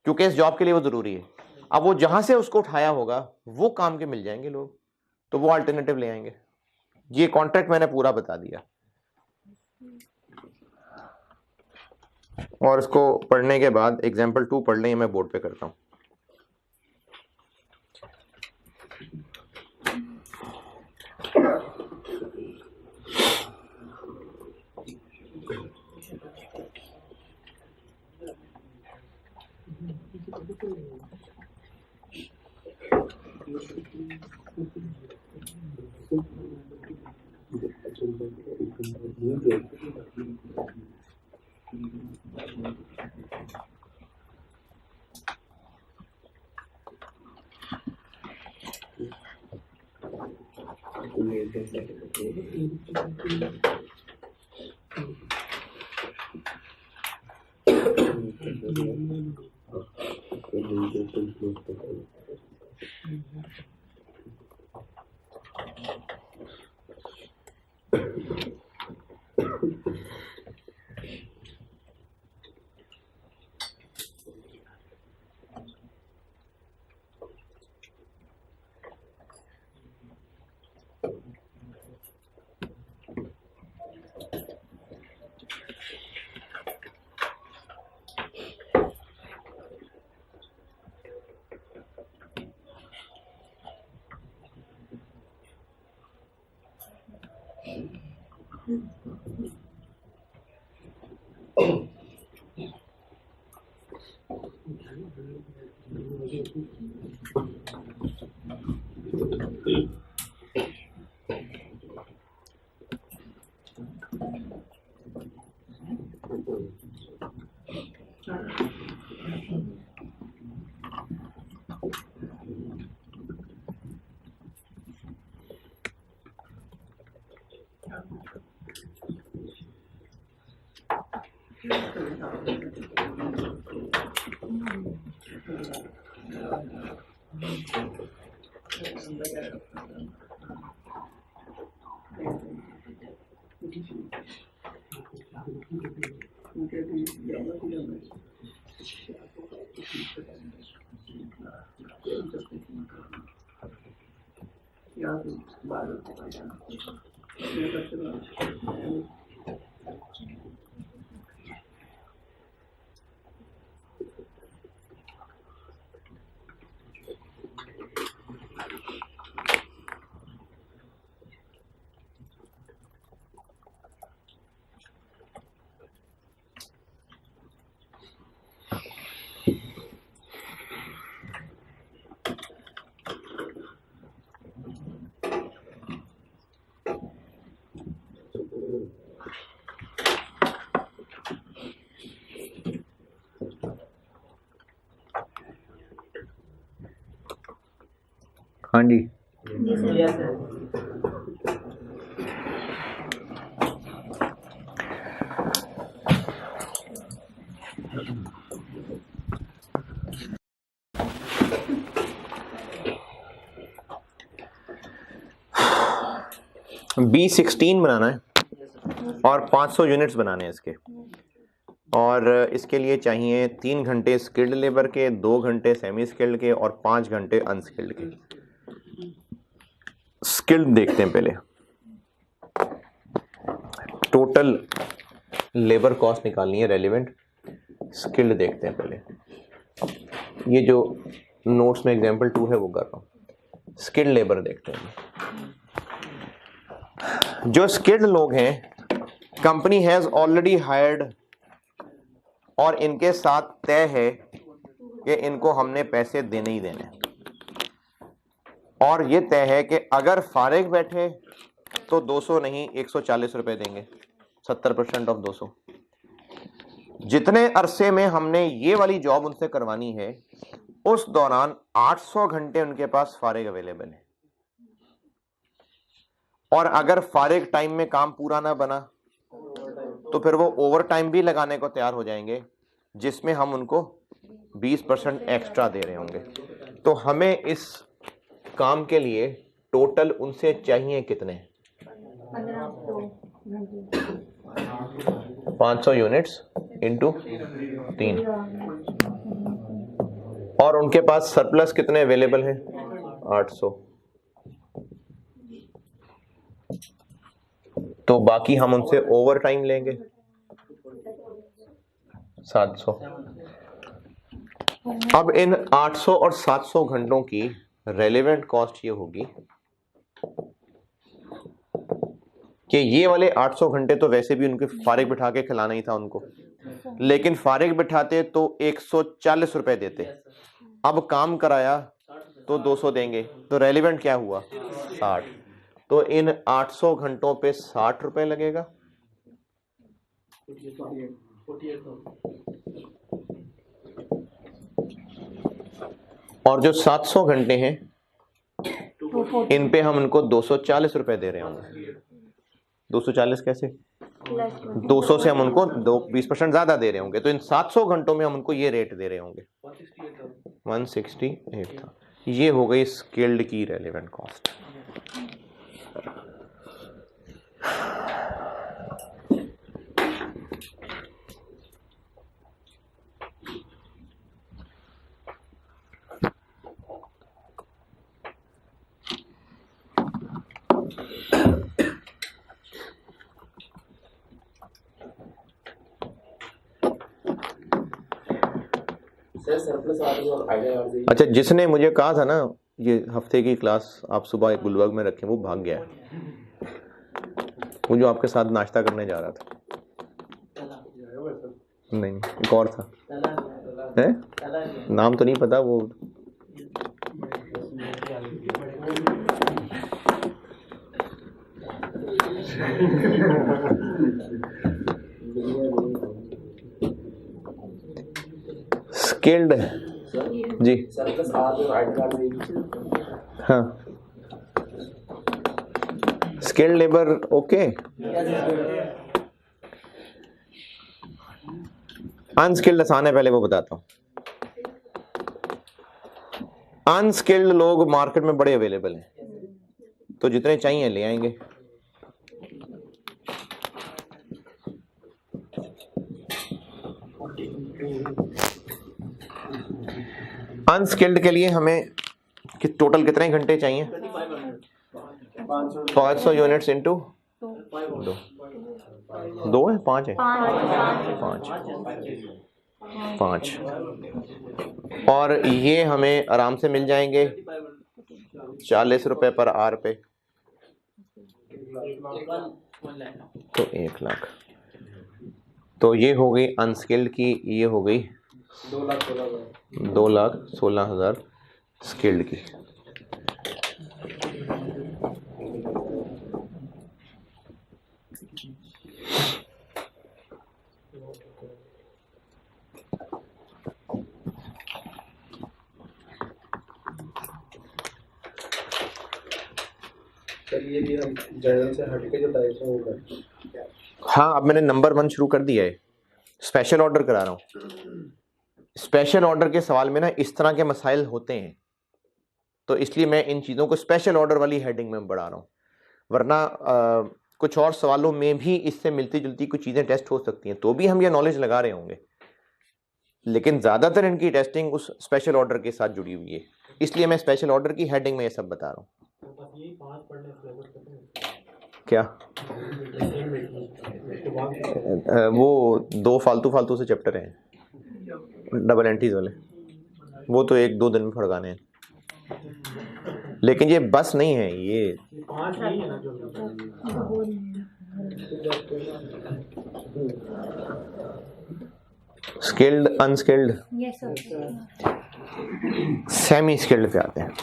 क्योंकि इस जॉब के लिए वो जरूरी है। अब वो जहां से उसको उठाया होगा वो काम के मिल जाएंगे लोग, तो वो अल्टरनेटिव ले आएंगे। ये कॉन्ट्रैक्ट मैंने पूरा बता दिया। और इसको पढ़ने के बाद एग्जाम्पल 2 पढ़ लें, मैं बोर्ड पे करता हूं। हाँ जी, Yes, sir. B16 बनाना है और 500 यूनिट्स बनाने हैं इसके, और इसके लिए चाहिए 3 घंटे स्किल्ड लेबर के, 2 घंटे सेमी स्किल्ड के और 5 घंटे अनस्किल्ड के। स्किल्ड देखते हैं पहले, टोटल लेबर कॉस्ट निकालनी है रेलिवेंट। स्किल्ड देखते हैं पहले, ये जो नोट्स में एग्जांपल 2 है वो कर रहा हूँ। स्किल्ड लेबर देखते हैं। जो स्किल्ड लोग हैं, कंपनी हैज ऑलरेडी हायर्ड, और इनके साथ तय है कि इनको हमने पैसे देने ही देने, और ये तय है कि अगर फारिग बैठे तो 200 नहीं 140 रुपए देंगे, 70% ऑफ 200। जितने अरसे में हमने ये वाली जॉब उनसे करवानी है, उस दौरान 800 घंटे उनके पास फारिग अवेलेबल है, और अगर फारिग टाइम में काम पूरा ना बना तो फिर वो ओवर टाइम भी लगाने को तैयार हो जाएंगे, जिसमें हम उनको 20% एक्स्ट्रा दे रहे होंगे। तो हमें इस काम के लिए टोटल उनसे चाहिए कितने? 500 यूनिट्स इंटू 3, और उनके पास सरप्लस कितने अवेलेबल है? 800। तो बाकी हम उनसे ओवर टाइम लेंगे 700। अब इन 800 और 700 घंटों की रेलेवेंट कॉस्ट ये होगी कि ये वाले 800 घंटे तो वैसे भी उनके फारिग बिठा के खिलाना ही था उनको, लेकिन फारिग बिठाते तो 140 रुपए देते, अब काम कराया तो 200 देंगे, तो रेलेवेंट क्या हुआ? 60। तो इन 800 घंटों पे 60 रुपए लगेगा, और जो 700 घंटे हैं इन पे हम उनको 240 रुपए दे रहे होंगे। 240 कैसे? 200 से हम उनको 20% ज्यादा दे रहे होंगे, तो इन 700 घंटों में हम उनको ये रेट दे रहे होंगे 168 था। ये हो गई स्किल्ड की रेलेवेंट कॉस्ट। अच्छा, जिसने मुझे कहा था ना ये हफ्ते की क्लास आप सुबह एक गुलबर्ग में रखें, वो भाग गया है। वो जो आपके साथ नाश्ता करने जा रहा था। नहीं, एक और था है? नाम तो नहीं पता वो। स्किल्ड जी, हाँ, स्किल्ड लेबर ओके। अनस्किल्ड आसान है, पहले वो बताता हूं। अनस्किल्ड लोग मार्केट में बड़े अवेलेबल हैं, तो जितने चाहिए ले आएंगे। अनस्किल्ड के लिए हमें टोटल कितने घंटे चाहिए? 500 यूनिट्स इंटू 2 है 5 है 5, और ये हमें आराम से मिल जाएंगे 40 रुपए पर आर पे, तो 1 लाख। तो ये हो गई अनस्किल्ड की, ये हो गई 2,16,000 स्किल्ड की। चलिए भी हम जनरल से हट के जो टाइप्स हैं वो करें। हाँ, अब मैंने नंबर 1 शुरू कर दिया है, स्पेशल ऑर्डर करा रहा हूँ। स्पेशल ऑर्डर के सवाल में ना इस तरह के मसाइल होते हैं, तो इसलिए मैं इन चीज़ों को स्पेशल ऑर्डर वाली हेडिंग में बढ़ा रहा हूँ, वरना कुछ और सवालों में भी इससे मिलती जुलती कुछ चीज़ें टेस्ट हो सकती हैं, तो भी हम ये नॉलेज लगा रहे होंगे, लेकिन ज़्यादातर इनकी टेस्टिंग उस स्पेशल ऑर्डर के साथ जुड़ी हुई है, इसलिए मैं स्पेशल ऑर्डर की हेडिंग में ये सब बता रहा हूँ। क्या वो 2 फालतू से चैप्टर हैं डबल एंट्रीज वाले, वो तो 1-2 दिन में फड़काने हैं, लेकिन ये बस नहीं है, ये skilled, unskilled, yes sir, semi skilled पे आते हैं।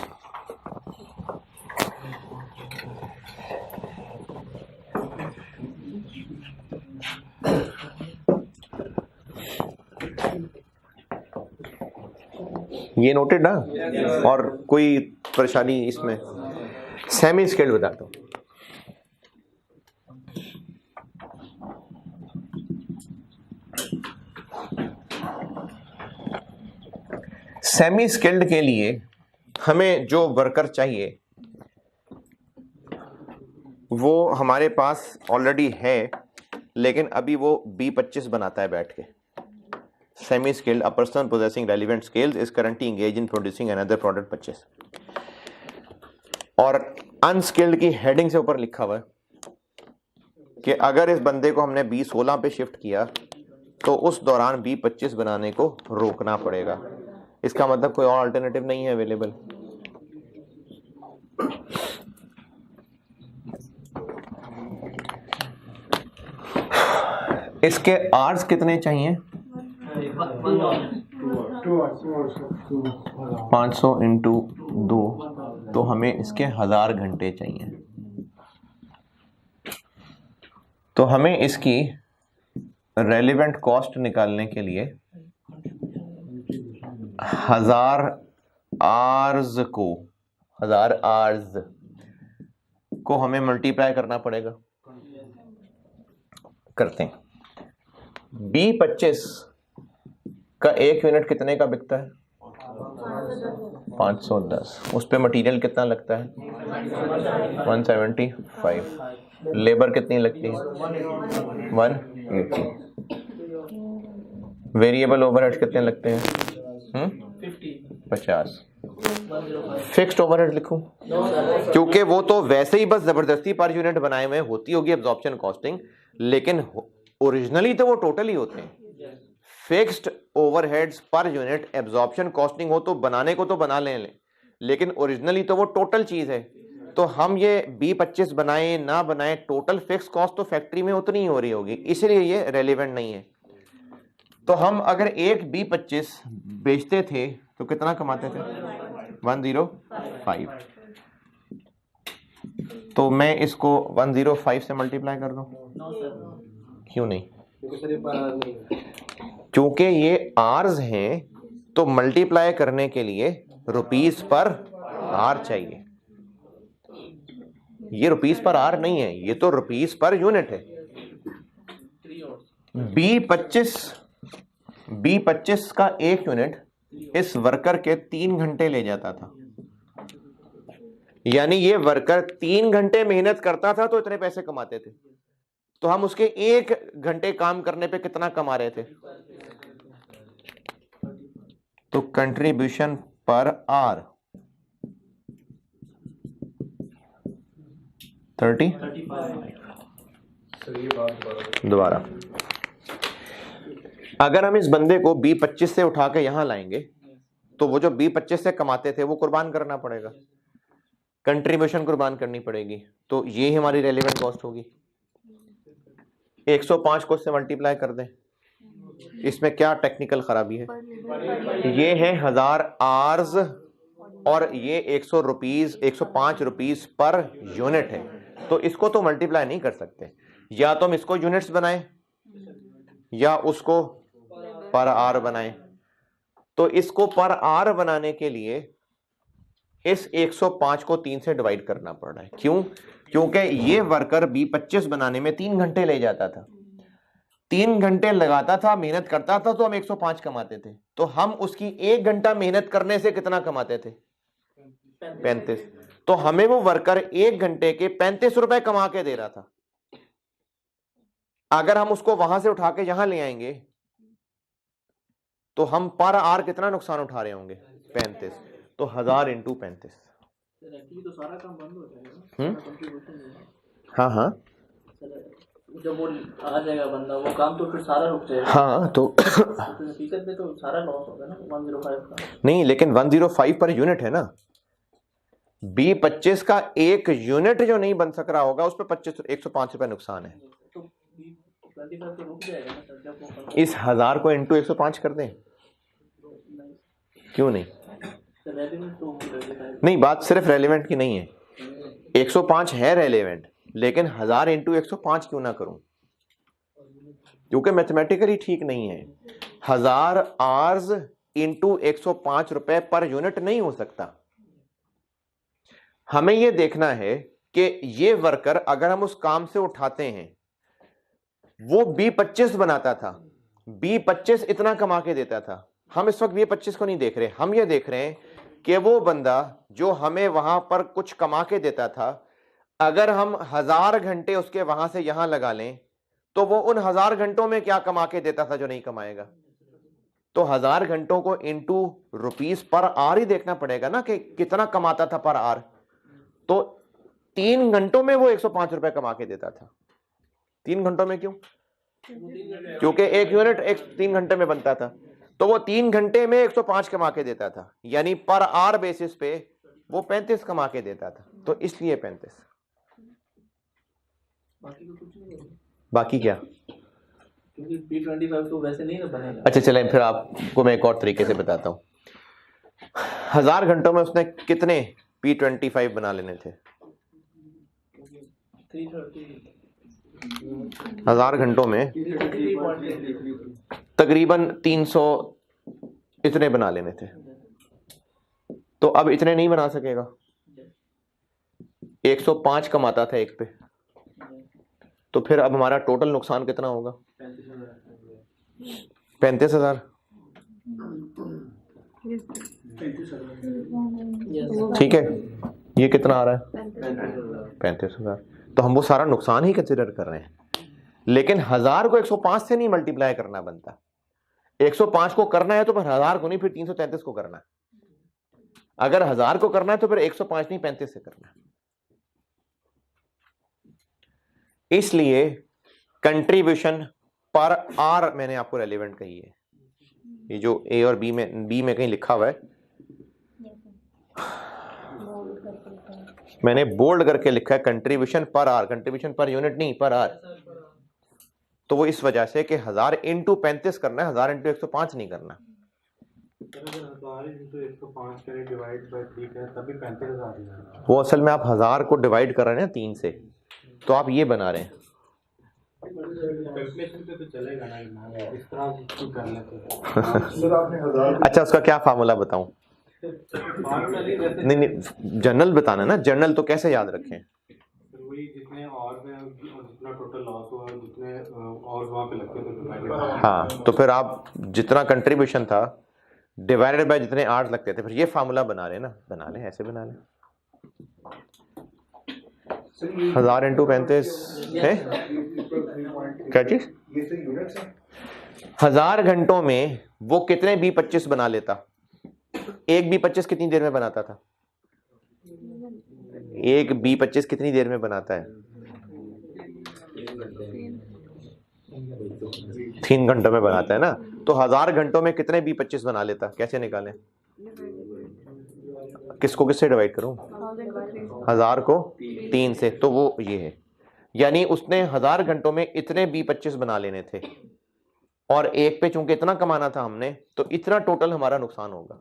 ये नोटेड ना, और कोई परेशानी इसमें? सेमी स्किल्ड बताता हूँ। सेमी स्किल्ड के लिए हमें जो वर्कर चाहिए वो हमारे पास ऑलरेडी है, लेकिन अभी वो B25 बनाता है बैठ के। Semi skilled, a person possessing relevant skills is currently engage in producing another product 25। और अनस्किल्ड की हेडिंग से ऊपर लिखा हुआ है कि अगर इस बंदे को हमने B16 पे शिफ्ट किया तो उस दौरान B25 बनाने को रोकना पड़ेगा। इसका मतलब कोई और अल्टरनेटिव नहीं है अवेलेबल। इसके आर्स कितने चाहिए? 500 इंटू 2, तो हमें इसके 1000 घंटे चाहिए। तो हमें इसकी रेलिवेंट कॉस्ट निकालने के लिए 1000 आवर्स को हमें मल्टीप्लाई करना पड़ेगा। करते हैं। B25 का 1 यूनिट कितने का बिकता है? 510। उस पे मटेरियल कितना लगता है? 175। लेबर कितनी लगती है? 180। वेरिएबल ओवरहेड कितने लगते हैं? 50। फिक्स्ड ओवरहेड लिखूं? क्योंकि वो तो वैसे ही बस जबरदस्ती पर यूनिट बनाए हुए होती होगी एब्जॉर्प्शन कॉस्टिंग, लेकिन ओरिजिनली तो वो टोटल ही होते हैं। Fixed overheads per unit absorption costing हो तो बनाने को तो बना लें, लेकिन ओरिजिनली तो वो टोटल चीज है। तो हम ये B25 बनाए ना बनाए, टोटल फिक्स कॉस्ट तो फैक्ट्री में उतनी ही हो रही होगी, इसलिए ये रेलिवेंट नहीं है। तो हम अगर एक B25 बेचते थे तो कितना कमाते थे? 105। तो मैं इसको 105 से मल्टीप्लाई कर दूं? क्यों नहीं? क्योंकि ये आर्स हैं, तो मल्टीप्लाई करने के लिए रुपीस पर आर चाहिए। ये रुपीस पर आर नहीं है, ये तो रुपीस पर यूनिट है। B25 का 1 यूनिट इस वर्कर के 3 घंटे ले जाता था, यानी ये वर्कर 3 घंटे मेहनत करता था तो इतने पैसे कमाते थे। तो हम उसके 1 घंटे काम करने पे कितना कमा रहे थे? तो कंट्रीब्यूशन पर आर 30। दोबारा अगर हम इस बंदे को B25 से उठा के यहां लाएंगे तो वो जो B25 से कमाते थे वो कुर्बान करना पड़ेगा, कंट्रीब्यूशन कुर्बान करनी पड़ेगी। तो ये हमारी रेलेवेंट कॉस्ट होगी। 105 को इससे मल्टीप्लाई कर दें। इसमें क्या टेक्निकल खराबी है? ये है 1000 आवर्स और ये 105 रुपीस पर यूनिट है, तो इसको तो मल्टीप्लाई नहीं कर सकते। या तो हम इसको यूनिट्स बनाएं या उसको पर आर बनाएं। तो इसको पर आर बनाने के लिए इस 105 को 3 से डिवाइड करना पड़ रहा है। क्यों? क्योंकि ये वर्कर B25 बनाने में 3 घंटे ले जाता था, 3 घंटे लगाता था, मेहनत करता था, तो हम 105 कमाते थे। तो हम उसकी 1 घंटा मेहनत करने से कितना कमाते थे? 35। तो हमें वो वर्कर 1 घंटे के 35 रुपए कमा के दे रहा था। अगर हम उसको वहां से उठा के यहां ले आएंगे तो हम पर आवर कितना नुकसान उठा रहे होंगे? 35। तो 1000 इंटू 35। तो सारा काम बंद हो जाएगा। हाँ हाँ, जब वो आ जाएगा बंदा, वो काम तो फिर सारा रुक जाएगा। हाँ तो हकीकत में तो सारा लॉस होगा ना 105 का। नहीं, लेकिन 105 पर यूनिट है ना। B25 का एक यूनिट जो नहीं बन सक रहा होगा उस पर 105 रुपए नुकसान है। तो 25 तो रुक जाएगा ना सर जब वो इस 1000 को इंटू 105 कर दें, क्यों नहीं? नहीं, बात सिर्फ रेलेवेंट की नहीं है, 105 है रेलेवेंट, लेकिन 1000 इंटू 105 क्यों ना करूं? क्योंकि मैथमेटिकली ठीक नहीं है। 1000 आवर्स इंटू 105 रुपए पर यूनिट नहीं हो सकता। हमें यह देखना है कि ये वर्कर अगर हम उस काम से उठाते हैं, वो B25 बनाता था, B25 इतना कमा के देता था। हम इस वक्त B25 को नहीं देख रहे, हम ये देख रहे हैं कि वो बंदा जो हमें वहां पर कुछ कमा के देता था, अगर हम 1000 घंटे उसके वहां से यहां लगा लें तो वो उन 1000 घंटों में क्या कमा के देता था जो नहीं कमाएगा। तो 1000 घंटों को इंटू रुपीस पर आवर ही देखना पड़ेगा ना कि कितना कमाता था पर आवर। तो 3 घंटों में वो 105 रुपए कमा के देता था। 3 घंटों में क्यों? क्योंकि एक यूनिट 3 घंटे में बनता था, तो वो 3 घंटे में 105 कमा के देता था, यानी पर आवर बेसिस पे वो 35 कमा के देता था। तो इसलिए 35। बाकी क्या? क्योंकि B25 तो वैसे नहीं ना बनेगा। अच्छा चलें, फिर आपको मैं एक और तरीके से बताता हूं। 1000 घंटों में उसने कितने P25 बना लेने थे? 1000 घंटों में तकरीबन 300 इतने बना लेने थे। तो अब इतने नहीं बना सकेगा, 105 कमाता था एक पे। तो फिर अब हमारा टोटल नुकसान कितना होगा? 35,000। ठीक है, ये कितना आ रहा है? 35,000। तो हम वो सारा नुकसान ही कंसिडर कर रहे हैं, लेकिन 1000 को 105 से नहीं मल्टीप्लाई करना बनता। 105 को करना है तो फिर 1000 को नहीं, फिर 333 को करना है। अगर 1000 को करना है तो फिर 105 नहीं 35 से करना है। इसलिए कंट्रीब्यूशन पर आर मैंने आपको रेलेवेंट कही है। ये जो ए और बी में कहीं लिखा हुआ है, मैंने बोल्ड करके लिखा है कंट्रीब्यूशन पर आर, कंट्रीब्यूशन पर यूनिट नहीं, पर आर। तो वो इस वजह से कि 1000 इंटू 35 करना है, 1000 इंटू 105 नहीं करना। वो असल में आप 1000 को डिवाइड कर रहे हैं 3 से, तो आप ये बना रहे हैं। अच्छा, उसका क्या फार्मूला बताऊं? नहीं, जनरल बताना ना। जनरल तो कैसे याद रखें? हाँ, तो फिर आप जितना कंट्रीब्यूशन था डिवाइडेड बाय जितने आवर्स लगते थे, फिर ये फार्मूला बना रहे ना। बना लें, ऐसे बना लें। 1000 इंटू 35 है क्या चीज? 1000 घंटों में वो कितने B25 बना लेता? एक B25 कितनी देर में बनाता था? एक B25 कितनी देर में बनाता है? 3 घंटों में बनाता है ना। तो 1000 घंटों में कितने B25 बना लेता? कैसे निकालें? किसको किससे डिवाइड करूं? 1000 को 3 से, तो वो ये है। यानी उसने 1000 घंटों में इतने B25 बना लेने थे, और एक पे चूंकि इतना कमाना था हमने, तो इतना टोटल हमारा नुकसान होगा।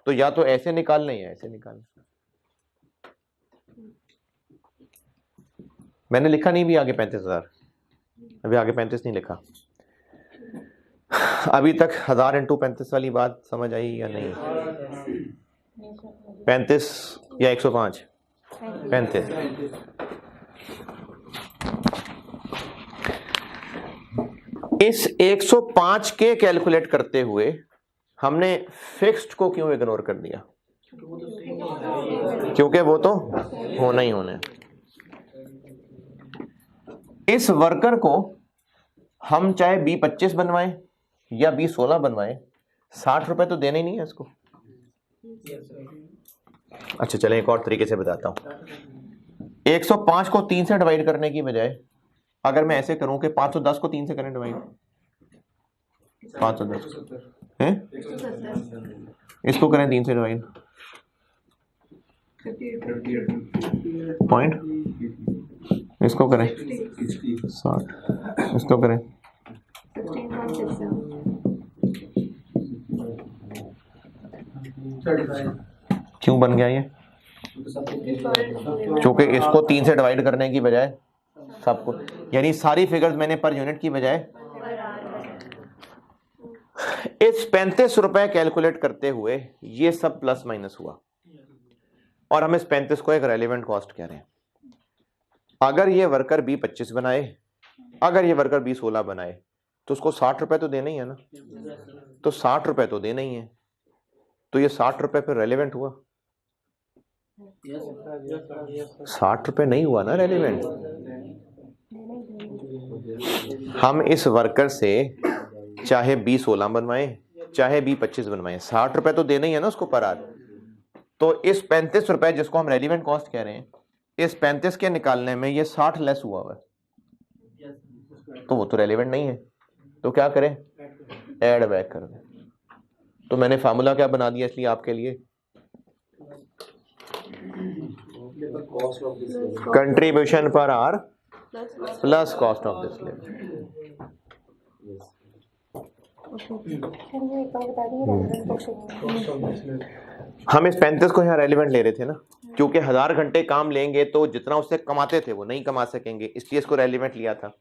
तो या तो ऐसे निकाल लें या ऐसे निकाल लें। मैंने लिखा नहीं भी आगे 35,000, अभी आगे 35 नहीं लिखा। अभी तक 1000 इंटू 35 वाली बात समझ आई या नहीं? 35 या 105? 35। इस 105 के कैलकुलेट करते हुए हमने फिक्स्ड को क्यों इग्नोर कर दिया? क्योंकि वो तो होना ही होना है। इस वर्कर को हम चाहे B25 बनवाएं या B16 बनवाएं, 60 रुपए तो देने ही नहीं है इसको। अच्छा चलें एक और तरीके से बताता हूं। 105 को 3 से डिवाइड करने की बजाय अगर मैं ऐसे करूं कि 510 को 3 से करें डिवाइड, 510 है, इसको करें 3 से डिवाइड, पॉइंट, इसको करें 60, इसको करें 35। क्यों बन गया ये? क्योंकि इसको 3 से डिवाइड करने की बजाय सबको, यानी सारी फिगर्स मैंने पर यूनिट की बजाय इस 35 रुपए कैलकुलेट करते हुए ये सब प्लस माइनस हुआ और हम इस 35 को एक रेलेवेंट कॉस्ट कह रहे हैं। अगर ये वर्कर B25 बनाए, अगर ये वर्कर B16 बनाए तो उसको 60 रुपए तो देना ही है ना, तो 60 रुपए तो देना ही है, तो ये 60 रुपए पे रेलेवेंट हुआ? 60 रुपए नहीं हुआ ना रेलेवेंट। हम इस वर्कर से चाहे B16 बनवाएं चाहे B25 बनवाएं, 60 रुपए तो देना ही है ना उसको पर आवर। तो इस 35 रुपए जिसको हम रेलिवेंट कॉस्ट कह रहे हैं, इस 35 के निकालने में ये 60 लेस हुआ है, तो वो तो रेलिवेंट नहीं है। तो क्या करें? ऐड बैक कर दें। तो मैंने फार्मूला क्या बना दिया इसलिए आपके लिए, contribution per hour plus cost of this labour. हम इस 35 को यहाँ रेलिवेंट ले रहे थे ना, क्योंकि 1000 घंटे काम लेंगे तो जितना उससे कमाते थे वो नहीं कमा सकेंगे, इसलिए इसको रेलिवेंट लिया था।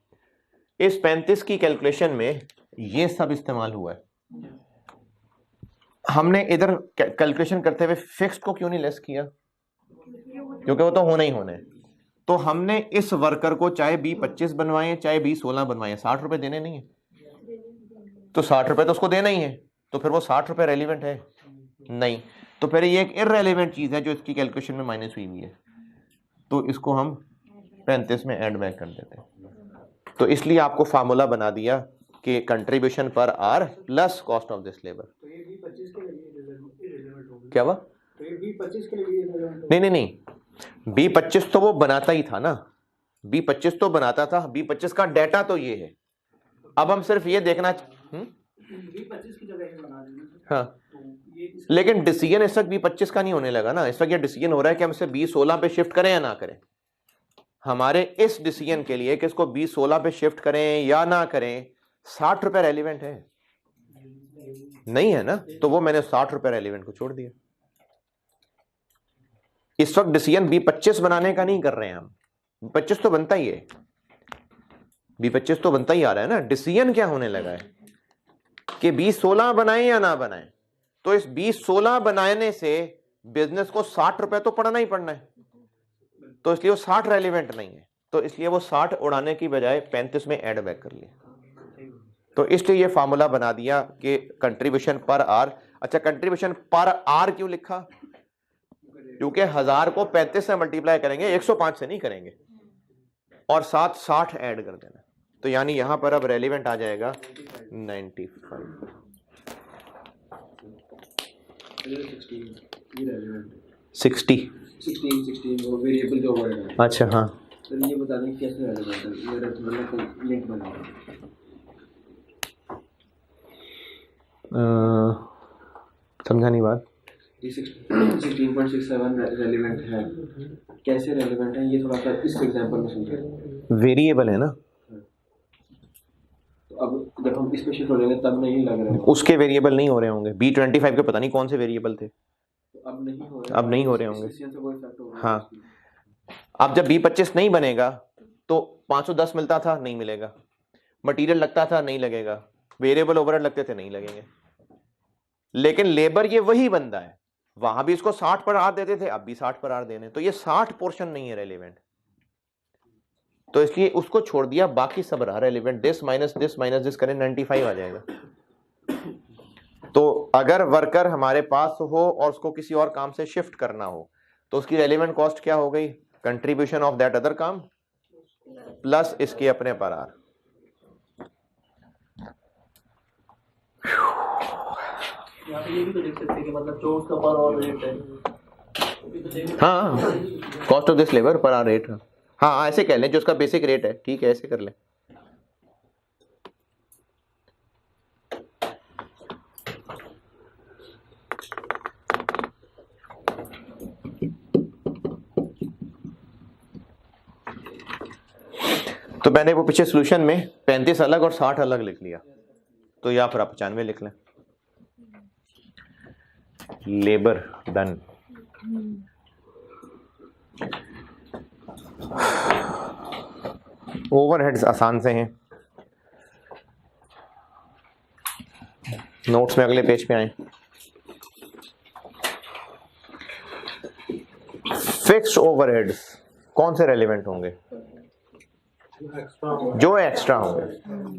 इस 35 की कैलकुलेशन में ये सब इस्तेमाल हुआ है। हमने इधर कैलकुलेशन करते हुए फिक्स्ड को क्यों नहीं लेस किया? क्योंकि वो तो होना ही होना है। तो हमने इस वर्कर को चाहे B25 बनवाएं चाहे B16 बनवाएं, 60 रुपए देने नहीं है, तो 60 रुपए तो उसको देना ही है, तो फिर वो 60 रुपए रेलिवेंट है नहीं, तो फिर ये एक इररेलेवेंट चीज है जो इसकी कैलकुलेशन में माइनस हुई है, तो इसको हम 35 में ऐड बैक कर देते हैं। तो इसलिए आपको फार्मूला बना दिया कि contribution per hour plus cost of this labour. तो ये B25 के लिए irrelevant हो गया। क्या हुआ? तो ये B25 के लिए irrelevant हो नहीं नहीं नहीं, B25 तो वो बनाता ही था ना, B25 तो बनाता था, B25 का डाटा तो ये है। अब हम सिर्फ ये देखना B25 की जगह ये बना देंगे। हाँ, तो ये लेकिन डिसीजन इस वक्त B25 का नहीं होने लगा ना, इस वक्त ये डिसीजन हो रहा है कि हम इसे B16 पे शिफ्ट करें या ना करें। हमारे इस डिसीजन के लिए कि इसको B16 पे शिफ्ट करें या ना करें 60 रुपए रेलिवेंट है नहीं है ना, तो वो मैंने 60 रुपए रेलिवेंट को छोड़ दिया। इस वक्त डिसीजन B25 बनाने का नहीं कर रहे हैं हम, B25 तो बनता ही है, B25 तो बनता ही आ रहा है ना। डिसीजन क्या होने लगा है कि B16 बनाएं या ना बनाएं, तो इस B16 बनाने से बिजनेस को 60 रुपए तो पड़ना ही पड़ना है, तो इसलिए वो 60 रेलिवेंट नहीं है, तो इसलिए वो 60 उड़ाने की बजाय 35 में ऐड बैक कर लिया। तो इसलिए ये फार्मूला बना दिया कि कंट्रीब्यूशन पर आर। अच्छा, कंट्रीब्यूशन पर आर क्यों लिखा? क्योंकि 1000 को 35 से मल्टीप्लाई करेंगे, 105 से नहीं करेंगे, और साथ 60 ऐड कर देना। तो यानी यहां पर अब रेलिवेंट आ जाएगा 95। 60 वो वेरिएबल जो वर्ड है। अच्छा हाँ, तो ये बता दें कैसे रेलेवेंट है, मेरा थोड़ा सा लिंक बना है। समझा नहीं बात। ये 16.67 रेलेवेंट है, कैसे रेलेवेंट है ये थोड़ा सा इस एग्जांपल में समझाएं। वेरिएबल है ना, तो अब जब हम इस पे शिफ्ट हो जाएंगे तब नहीं लग रहा है, उसके वेरिएबल नहीं हो रहे होंगे। B25 के पता नहीं कौन से वेरिएबल थे, तो अब नहीं हो रहा, अब नहीं हो रहे होंगे। इससे कोई इफेक्ट होगा? हाँ, अब जब B25 नहीं बनेगा तो 510 मिलता था, नहीं मिलेगा, मटेरियल लगता था, नहीं लगेगा, वेरिएबल ओवरहेड लगते थे, नहीं लगेंगे, लेकिन लेबर ये वही बंदा है वहां भी इसको 60 पर आर देते थे, अब भी 60 पर आर देने, तो ये 60 पोर्शन नहीं है रेलिवेंट, तो इसलिए उसको छोड़ दिया, बाकी सब रहा रेलिवेंट। दिस माइनस दिस करें 95 आ जाएगा। तो अगर वर्कर हमारे पास हो और उसको किसी और काम से शिफ्ट करना हो तो उसकी रेलिवेंट कॉस्ट क्या हो गई, कंट्रीब्यूशन ऑफ दैट अदर काम प्लस इसके अपने पर आर। यहाँ पे ये भी तो देख सकते हैं कि मतलब जो उसका पर और रेट है, हाँ, कॉस्ट ऑफ दिस लेबर पर आर रेट, हाँ ऐसे कह लें, जो उसका बेसिक रेट है, ठीक है ऐसे कर लें। तो मैंने वो पीछे सॉल्यूशन में 35 अलग और 60 अलग लिख लिया, तो या फिर आप 95 लिख लें। लेबर डन, ओवरहेड्स आसान से हैं। नोट्स में अगले पेज पे आए। फिक्स्ड ओवरहेड्स कौन से रेलेवेंट होंगे, जो एक्स्ट्रा होंगे।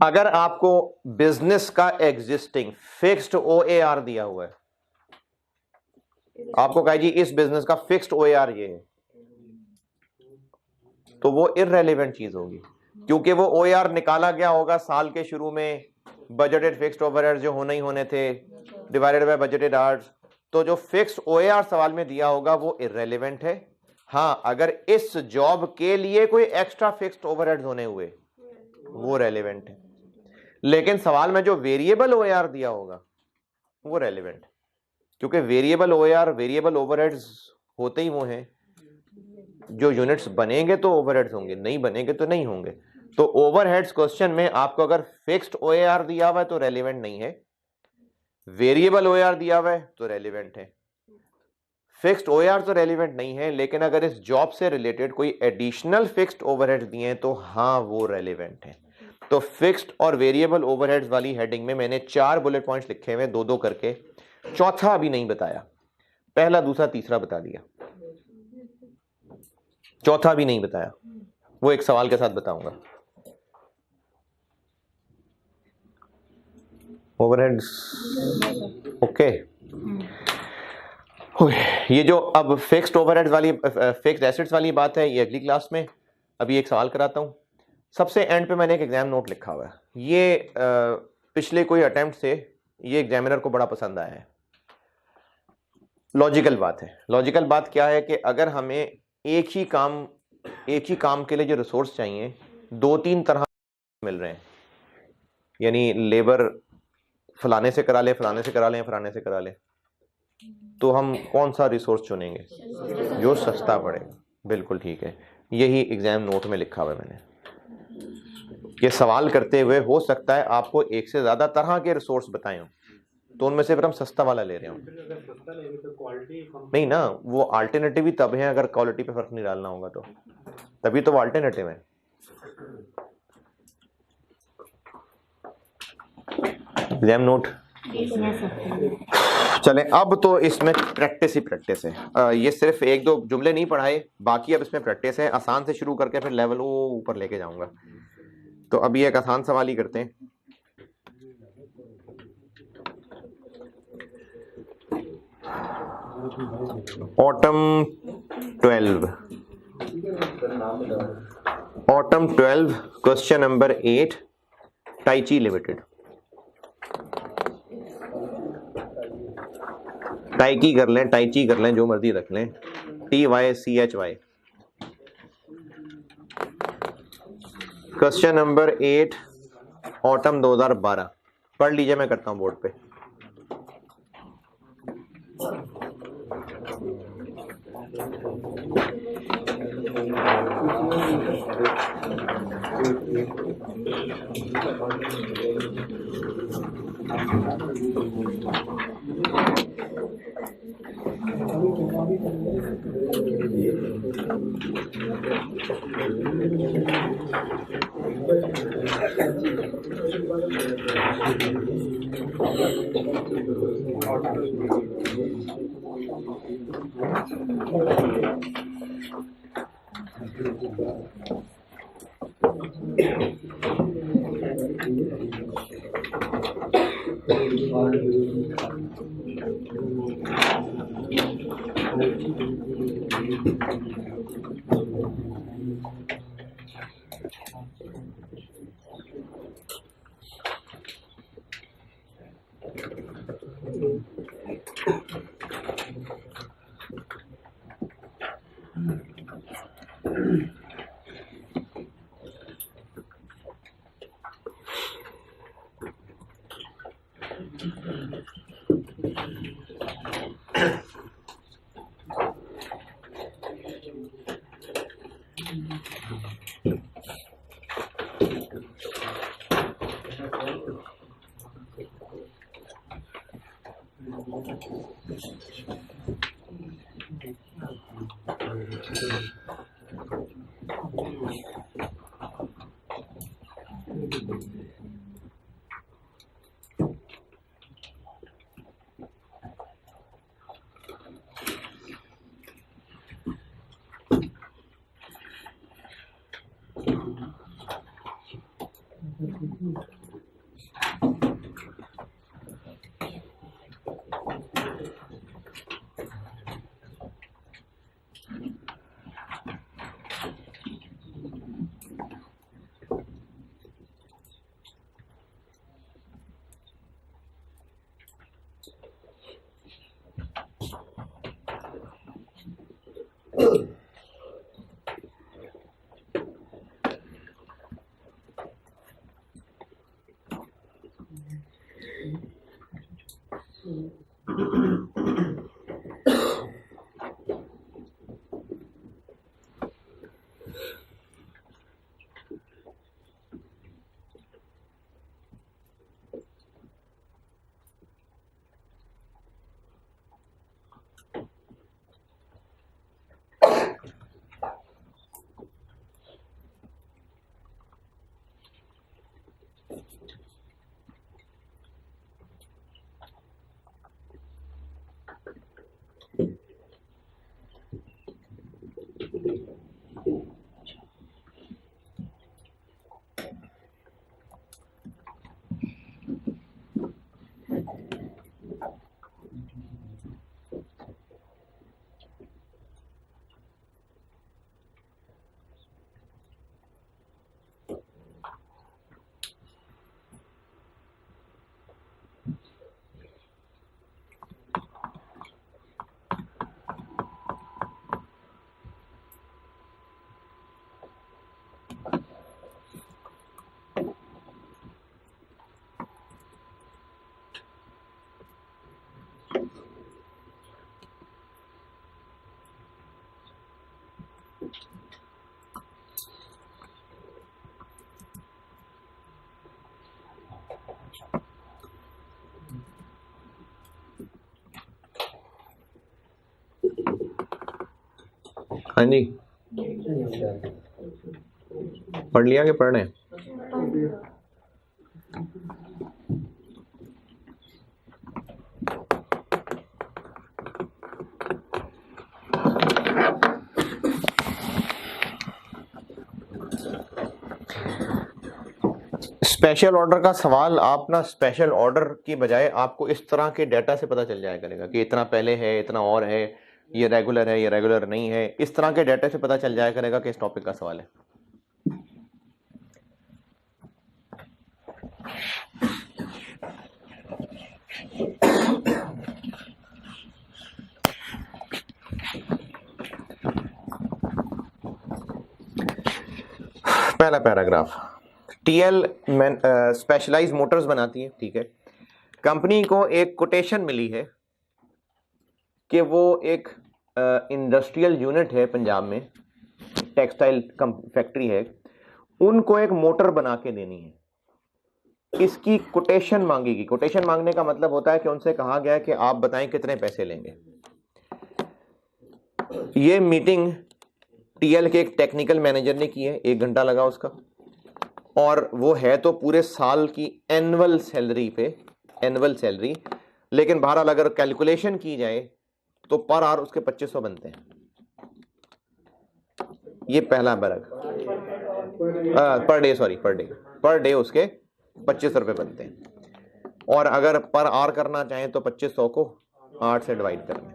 अगर आपको बिजनेस का एग्जिस्टिंग फिक्स्ड ओएआर दिया हुआ है, आपको कहा जी इस बिजनेस का फिक्स्ड ओएआर ये है, तो वो इररेलेवेंट चीज होगी, क्योंकि वो ओएआर निकाला गया होगा साल के शुरू में, बजटेड फिक्स्ड ओवरहेड्स जो होने ही होने थे डिवाइडेड बाय बजटेड आवर्स, तो जो फिक्स्ड ओएआर सवाल में दिया होगा वो इररेलेवेंट है। हाँ, अगर इस जॉब के लिए कोई एक्स्ट्रा फिक्स्ड ओवरहेड्स होने हुए वो रेलेवेंट है, लेकिन सवाल में जो वेरिएबल ओएआर दिया होगा वो रेलेवेंट है, क्योंकि वेरिएबल ओएआर वेरिएबल ओवरहेड्स होते ही वो हैं, जो यूनिट्स बनेंगे तो ओवरहेड्स होंगे, नहीं बनेंगे तो नहीं होंगे। तो ओवरहेड्स क्वेश्चन में आपको अगर फिक्स्ड ओएआर दिया हुआ है तो रेलेवेंट नहीं है, वेरिएबल ओएआर दिया हुआ है तो रेलेवेंट है। फिक्स्ड ओएआर तो रेलेवेंट नहीं है, लेकिन अगर इस जॉब से रिलेटेड कोई एडिशनल फिक्स्ड ओवरहेड्स दिए हैं तो हाँ वो रेलेवेंट है। तो फिक्स्ड और वेरिएबल ओवरहेड्स वाली हेडिंग में मैंने 4 बुलेट पॉइंट्स लिखे हुए, 2-2 करके, चौथा अभी नहीं बताया, पहला दूसरा तीसरा बता दिया, चौथा भी नहीं बताया, वो एक सवाल के साथ बताऊंगा। Overheads okay. ये जो अब फिक्स्ड ओवरहेड्स वाली फिक्स्ड एसेट्स वाली बात है, ये अगली क्लास में। अभी एक सवाल कराता हूँ। सबसे एंड पे मैंने एक एग्जाम नोट लिखा हुआ है, ये पिछले कोई अटेम्प्ट से ये एग्जामिनर को बड़ा पसंद आया है। लॉजिकल बात है। लॉजिकल बात क्या है कि अगर हमें एक ही काम के लिए जो रिसोर्स चाहिए 2-3 तरह मिल रहे हैं, यानी लेबर फलाने से करा ले, फलाने से करा लें, फलाने से करा ले, तो हम कौन सा रिसोर्स चुनेंगे, जो सस्ता पड़ेगा। बिल्कुल ठीक है, यही एग्जाम नोट में लिखा हुआ है मैंने। ये सवाल करते हुए हो सकता है आपको एक से ज्यादा तरह के रिसोर्स बताए हों, तो उनमें से फिर हम सस्ता वाला ले रहे हो। नहीं ना, वो अल्टरनेटिव ही तब है अगर क्वालिटी पे फर्क नहीं डालना होगा, तो तभी तो वो अल्टरनेटिव है। एग्जाम नोट चले। अब तो इसमें प्रैक्टिस ही प्रैक्टिस है। ये सिर्फ 1-2 जुमले नहीं पढ़ाए, बाकी अब इसमें प्रैक्टिस है। आसान से शुरू करके फिर लेवल वो ऊपर लेके जाऊंगा। तो अभी एक आसान सवाल ही करते हैं। Autumn 12 question number 8 Taichi limited. Taichi कर लें, जो मर्जी रख लें, TYCHY। Question number 8 autumn 2012। पढ़ लीजिए, मैं करता हूं बोर्ड पे। हाँ जी, पढ़ लिया कि पढ़ रहे हैं? स्पेशल ऑर्डर का सवाल आप ना स्पेशल ऑर्डर की बजाय आपको इस तरह के डाटा से पता चल जाया करेगा कि इतना पहले है, इतना और है, ये रेगुलर है, ये रेगुलर नहीं है। इस तरह के डाटा से पता चल जाया करेगा कि इस टॉपिक का सवाल है। पहला पैराग्राफ, टीएल स्पेशलाइज मोटर्स बनाती है, ठीक है। कंपनी को एक कोटेशन मिली है कि वो एक इंडस्ट्रियल यूनिट है पंजाब में, टेक्सटाइल फैक्ट्री है, उनको एक मोटर बना के देनी है। इसकी कोटेशन मांगेगी। कोटेशन मांगने का मतलब होता है कि उनसे कहा गया है कि आप बताएं कितने पैसे लेंगे। ये मीटिंग टीएल के एक टेक्निकल मैनेजर ने की है, 1 घंटा लगा उसका, और वो है तो पूरे साल की एनुअल सैलरी पे, एनुअल सैलरी। लेकिन बहरहाल अगर कैलकुलेशन की जाए तो पर आवर उसके 2500 बनते हैं। ये पहला फर्क, per day, sorry per day उसके 2500 रुपये बनते हैं। और अगर पर आवर करना चाहें तो 2500 को 8 से डिवाइड करना।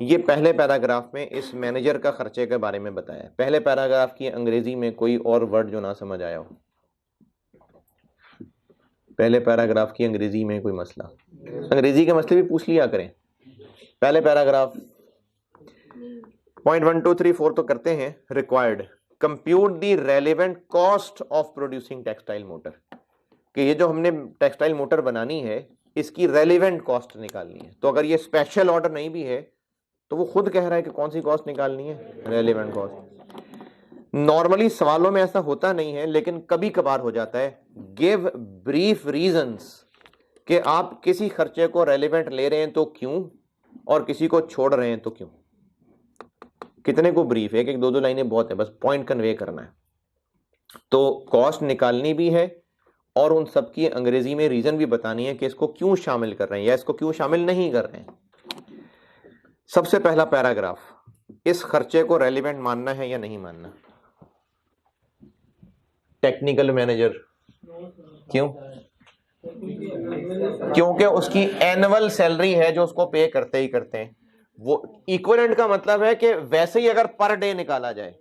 ये पहले पैराग्राफ में इस मैनेजर का खर्चे के बारे में बताया। पहले पैराग्राफ की अंग्रेजी में कोई और वर्ड जो ना समझ आया हो, पहले पैराग्राफ की अंग्रेजी में कोई मसला, अंग्रेजी के मसले भी पूछ लिया करें। पहले पैराग्राफ पॉइंट 1 2 3 4 तो करते हैं। Required compute the relevant cost of producing textile motor, कि ये जो हमने टेक्सटाइल मोटर बनानी है इसकी रेलेवेंट कॉस्ट निकालनी है। तो अगर ये स्पेशल ऑर्डर नहीं भी है तो वो खुद कह रहा है कि कौन सी कॉस्ट निकालनी है, रेलेवेंट कॉस्ट। नॉर्मली सवालों में ऐसा होता नहीं है, लेकिन कभी कभार हो जाता है। गिव ब्रीफ रीजंस, कि आप किसी खर्चे को रेलेवेंट ले रहे हैं तो क्यों, और किसी को छोड़ रहे हैं तो क्यों। कितने को ब्रीफ, एक एक दो दो लाइनें बहुत है, बस पॉइंट कन्वे करना है। तो कॉस्ट निकालनी भी है और उन सब की अंग्रेजी में रीजन भी बतानी है कि इसको क्यों शामिल कर रहे हैं या इसको क्यों शामिल नहीं कर रहे हैं। सबसे पहला पैराग्राफ, इस खर्चे को रेलिवेंट मानना है या नहीं मानना। टेक्निकल मैनेजर, क्यों? क्योंकि उसकी एनुअल सैलरी है जो उसको पे करते ही करते हैं। वो इक्विवेलेंट का मतलब है कि वैसे ही अगर पर डे निकाला जाए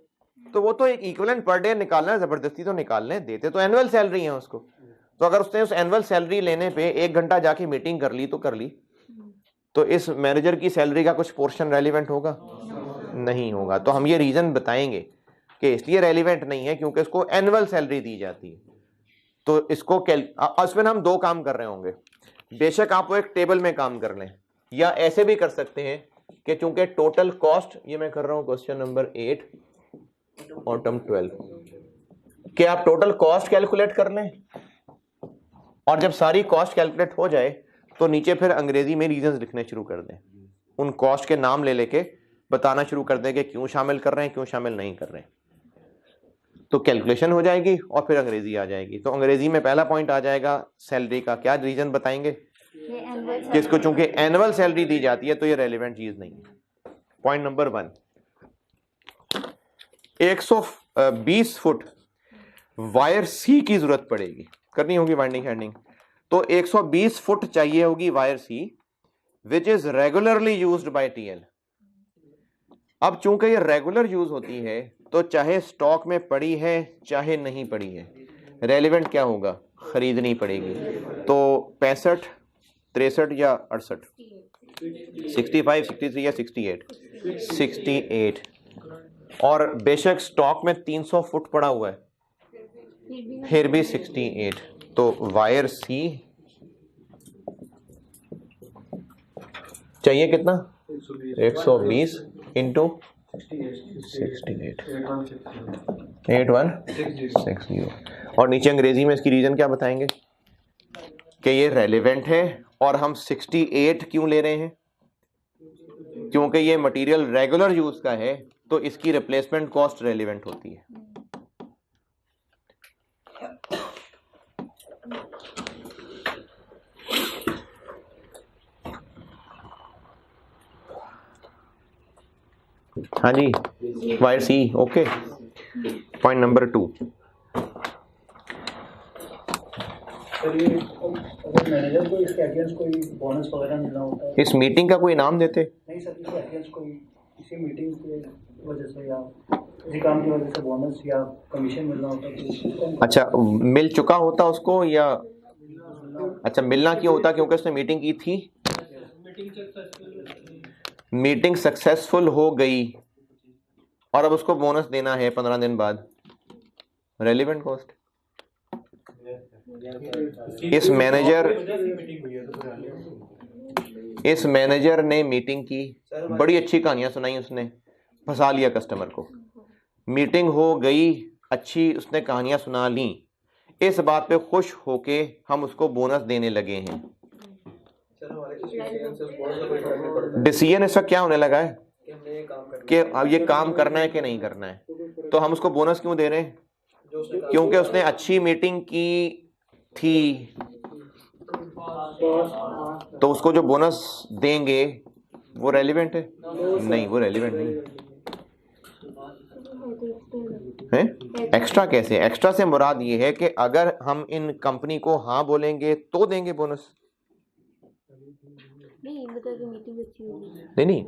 तो वो तो एक इक्विवेलेंट पर डे निकालना है, जबरदस्ती तो निकालने देते तो एनुअल सैलरी है उसको। तो अगर उसने उस एनुअल सैलरी लेने पे 1 घंटा जाके मीटिंग कर ली तो कर ली, तो इस मैनेजर की सैलरी का कुछ पोर्शन रेलिवेंट होगा? नहीं होगा। तो हम ये रीजन बताएंगे कि इसलिए रेलिवेंट नहीं है क्योंकि इसको एनुअल सैलरी दी जाती है। तो इसको इसमें हम 2 काम कर रहे होंगे। बेशक आप वो एक टेबल में काम कर लें, या ऐसे भी कर सकते हैं कि चूंकि टोटल कॉस्ट, ये मैं कर रहा हूं क्वेश्चन नंबर 8 और टर्म 12, कि आप टोटल कॉस्ट कैलकुलेट कर लें और जब सारी कॉस्ट कैलकुलेट हो जाए तो नीचे फिर अंग्रेजी में रीजंस लिखने शुरू कर दें। उन कॉस्ट के नाम ले लेके बताना शुरू कर दें कि क्यों शामिल कर रहे हैं, क्यों शामिल नहीं कर रहे हैं। तो कैलकुलेशन हो जाएगी और फिर अंग्रेजी आ जाएगी। तो अंग्रेजी में पहला पॉइंट आ जाएगा सैलरी का। क्या रीजन बताएंगे? जिसको चूंकि एनुअल सैलरी दी जाती है तो ये रेलिवेंट चीज नहीं है। पॉइंट नंबर 1, 120 फुट वायर सी की जरूरत पड़ेगी, करनी होगी वाइंडिंग हैंडिंग। तो 120 फुट चाहिए होगी wire C, which is regularly used by TL. अब चूंकि ये रेगुलर यूज होती है तो चाहे स्टॉक में पड़ी है चाहे नहीं पड़ी है, रेलिवेंट क्या होगा? खरीदनी पड़ेगी। तो 65, 63 या 68, 65, 63 या 68, 68। और बेशक स्टॉक में 300 फुट पड़ा हुआ है फिर भी 68। तो वायर सी चाहिए कितना? 120 इंटू 68, 8160। और नीचे अंग्रेजी में इसकी रीजन क्या बताएंगे कि ये रेलेवेंट है। और हम 68 क्यों ले रहे हैं? क्योंकि ये मटेरियल रेगुलर यूज का है तो इसकी रिप्लेसमेंट कॉस्ट रेलेवेंट होती है। हाँ जी, वायर सी, ओके। पॉइंट नंबर 2, मैनेजर को इसके अगेंस्ट कोई बोनस वगैरह मिलना होता है? इस मीटिंग का कोई इनाम देते? नहीं सर, इसके अगेंस्ट कोई इसी मीटिंग की वजह से या किसी काम की वजह से बोनस या कमीशन मिलना होता है? अच्छा, मिल चुका होता उसको या अच्छा मिलना क्यों होता? क्योंकि उसने मीटिंग की थी, मीटिंग सक्सेसफुल हो गई और अब उसको बोनस देना है 15 दिन बाद। Relevant cost. इस मैनेजर ने मीटिंग की, बड़ी अच्छी कहानियां सुनाई उसने, फंसा लिया कस्टमर को। मीटिंग हो गई अच्छी, उसने कहानियां सुना ली, इस बात पे खुश होके हम उसको बोनस देने लगे हैं। डिसीजन इसका क्या होने लगा है कि अब ये काम करना है कि नहीं करना है। तो हम उसको बोनस क्यों दे रहे हैं? क्योंकि उसने अच्छी मीटिंग की थी, तो उसको जो बोनस देंगे वो रेलिवेंट है? नहीं, वो रेलिवेंट नहीं है। एक्स्ट्रा कैसे? एक्स्ट्रा से मुराद ये है कि अगर हम इन कंपनी को हाँ बोलेंगे तो देंगे बोनस। नहीं मतलब कि मीटिंग अच्छी होगी। नहीं,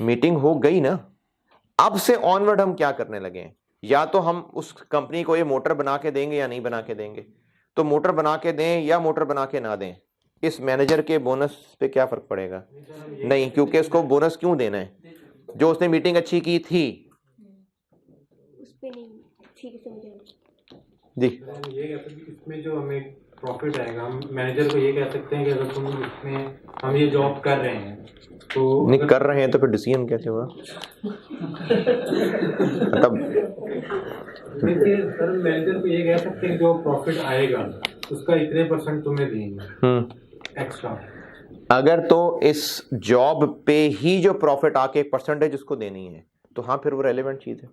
मीटिंग हो गई ना, अब से ऑनवर्ड हम क्या करने लगे हैं? या तो हम उस कंपनी को ये मोटर बना के देंगे या नहीं बना के देंगे। तो मोटर बना के दें या मोटर बना के ना दें, इस मैनेजर के बोनस पे क्या फर्क पड़ेगा? नहीं, क्योंकि उसको बोनस क्यों देना है? जो उसने मीटिंग अच्छी की थी उस पे नहीं। ठीक है, समझ गया जी। ये कह सकते हैं इसमें जो हमें प्रॉफिट आएगा, हम मैनेजर को ये कह सकते हैं कि अगर तुम इसमें हम ये जॉब कर रहे हैं तो नहीं कर रहे हैं तो फिर डिसीजन कैसे हुआ? मतलब देखिए सर, मैनेजर को ये कह सकते हैं जो प्रॉफिट आएगा उसका इतने % तुम्हें देंगे एक्स्ट्रा। अगर तो इस जॉब पे ही जो प्रॉफिट आके परसेंटेज उसको देनी है तो हाँ, फिर वो रेलेवेंट चीज है,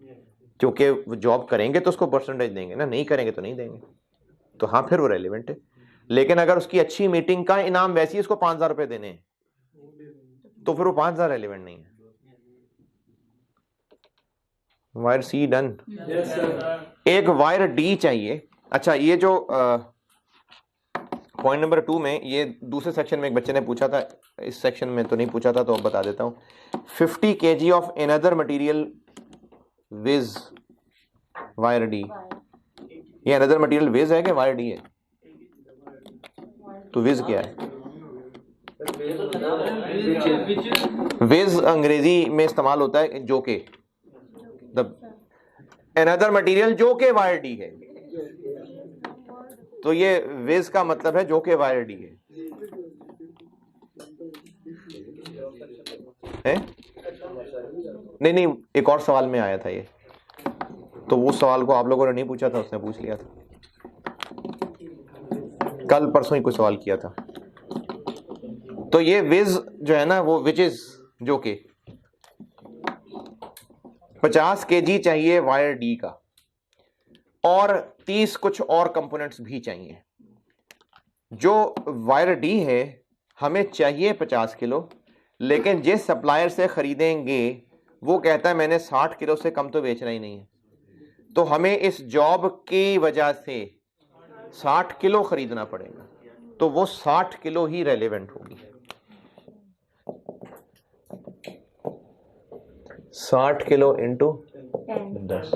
क्योंकि वो जॉब करेंगे तो उसको परसेंटेज देंगे ना, नहीं करेंगे तो नहीं देंगे। तो हाँ, फिर वो रेलेवेंट है। लेकिन अगर उसकी अच्छी मीटिंग का इनाम वैसे ही उसको 5,000 रुपए देने हैं तो फिर वो 5,000 रेलेवेंट नहीं है। वायर सी डन। एक वायर डी चाहिए। अच्छा, ये जो पॉइंट नंबर 2 में, ये दूसरे सेक्शन में एक बच्चे ने पूछा था, इस सेक्शन में तो नहीं पूछा था तो अब बता देता हूं। 50 kg of another material viz wire D. ये अनदर मटेरियल विज है कि वायर डी है? तो विज क्या है? विज अंग्रेजी में इस्तेमाल होता है जो के, अनदर मटेरियल जो के वायर डी है। तो ये विज का मतलब है जो के वायर डी है? नहीं, एक और सवाल में आया था ये, तो वो सवाल को आप लोगों ने नहीं पूछा था, उसने पूछ लिया था, कल परसों ही कोई सवाल किया था। तो ये विज जो है ना, वो विच इज जो के 50 kg चाहिए वायर डी का, और 30 कुछ और कंपोनेंट्स भी चाहिए। जो वायर डी है हमें चाहिए 50 किलो, लेकिन जिस सप्लायर से खरीदेंगे वो कहता है मैंने 60 किलो से कम तो बेचना ही नहीं है, तो हमें इस जॉब की वजह से 60 किलो खरीदना पड़ेगा। तो वो 60 किलो ही रेलेवेंट होगी। 60 किलो इंटू 10।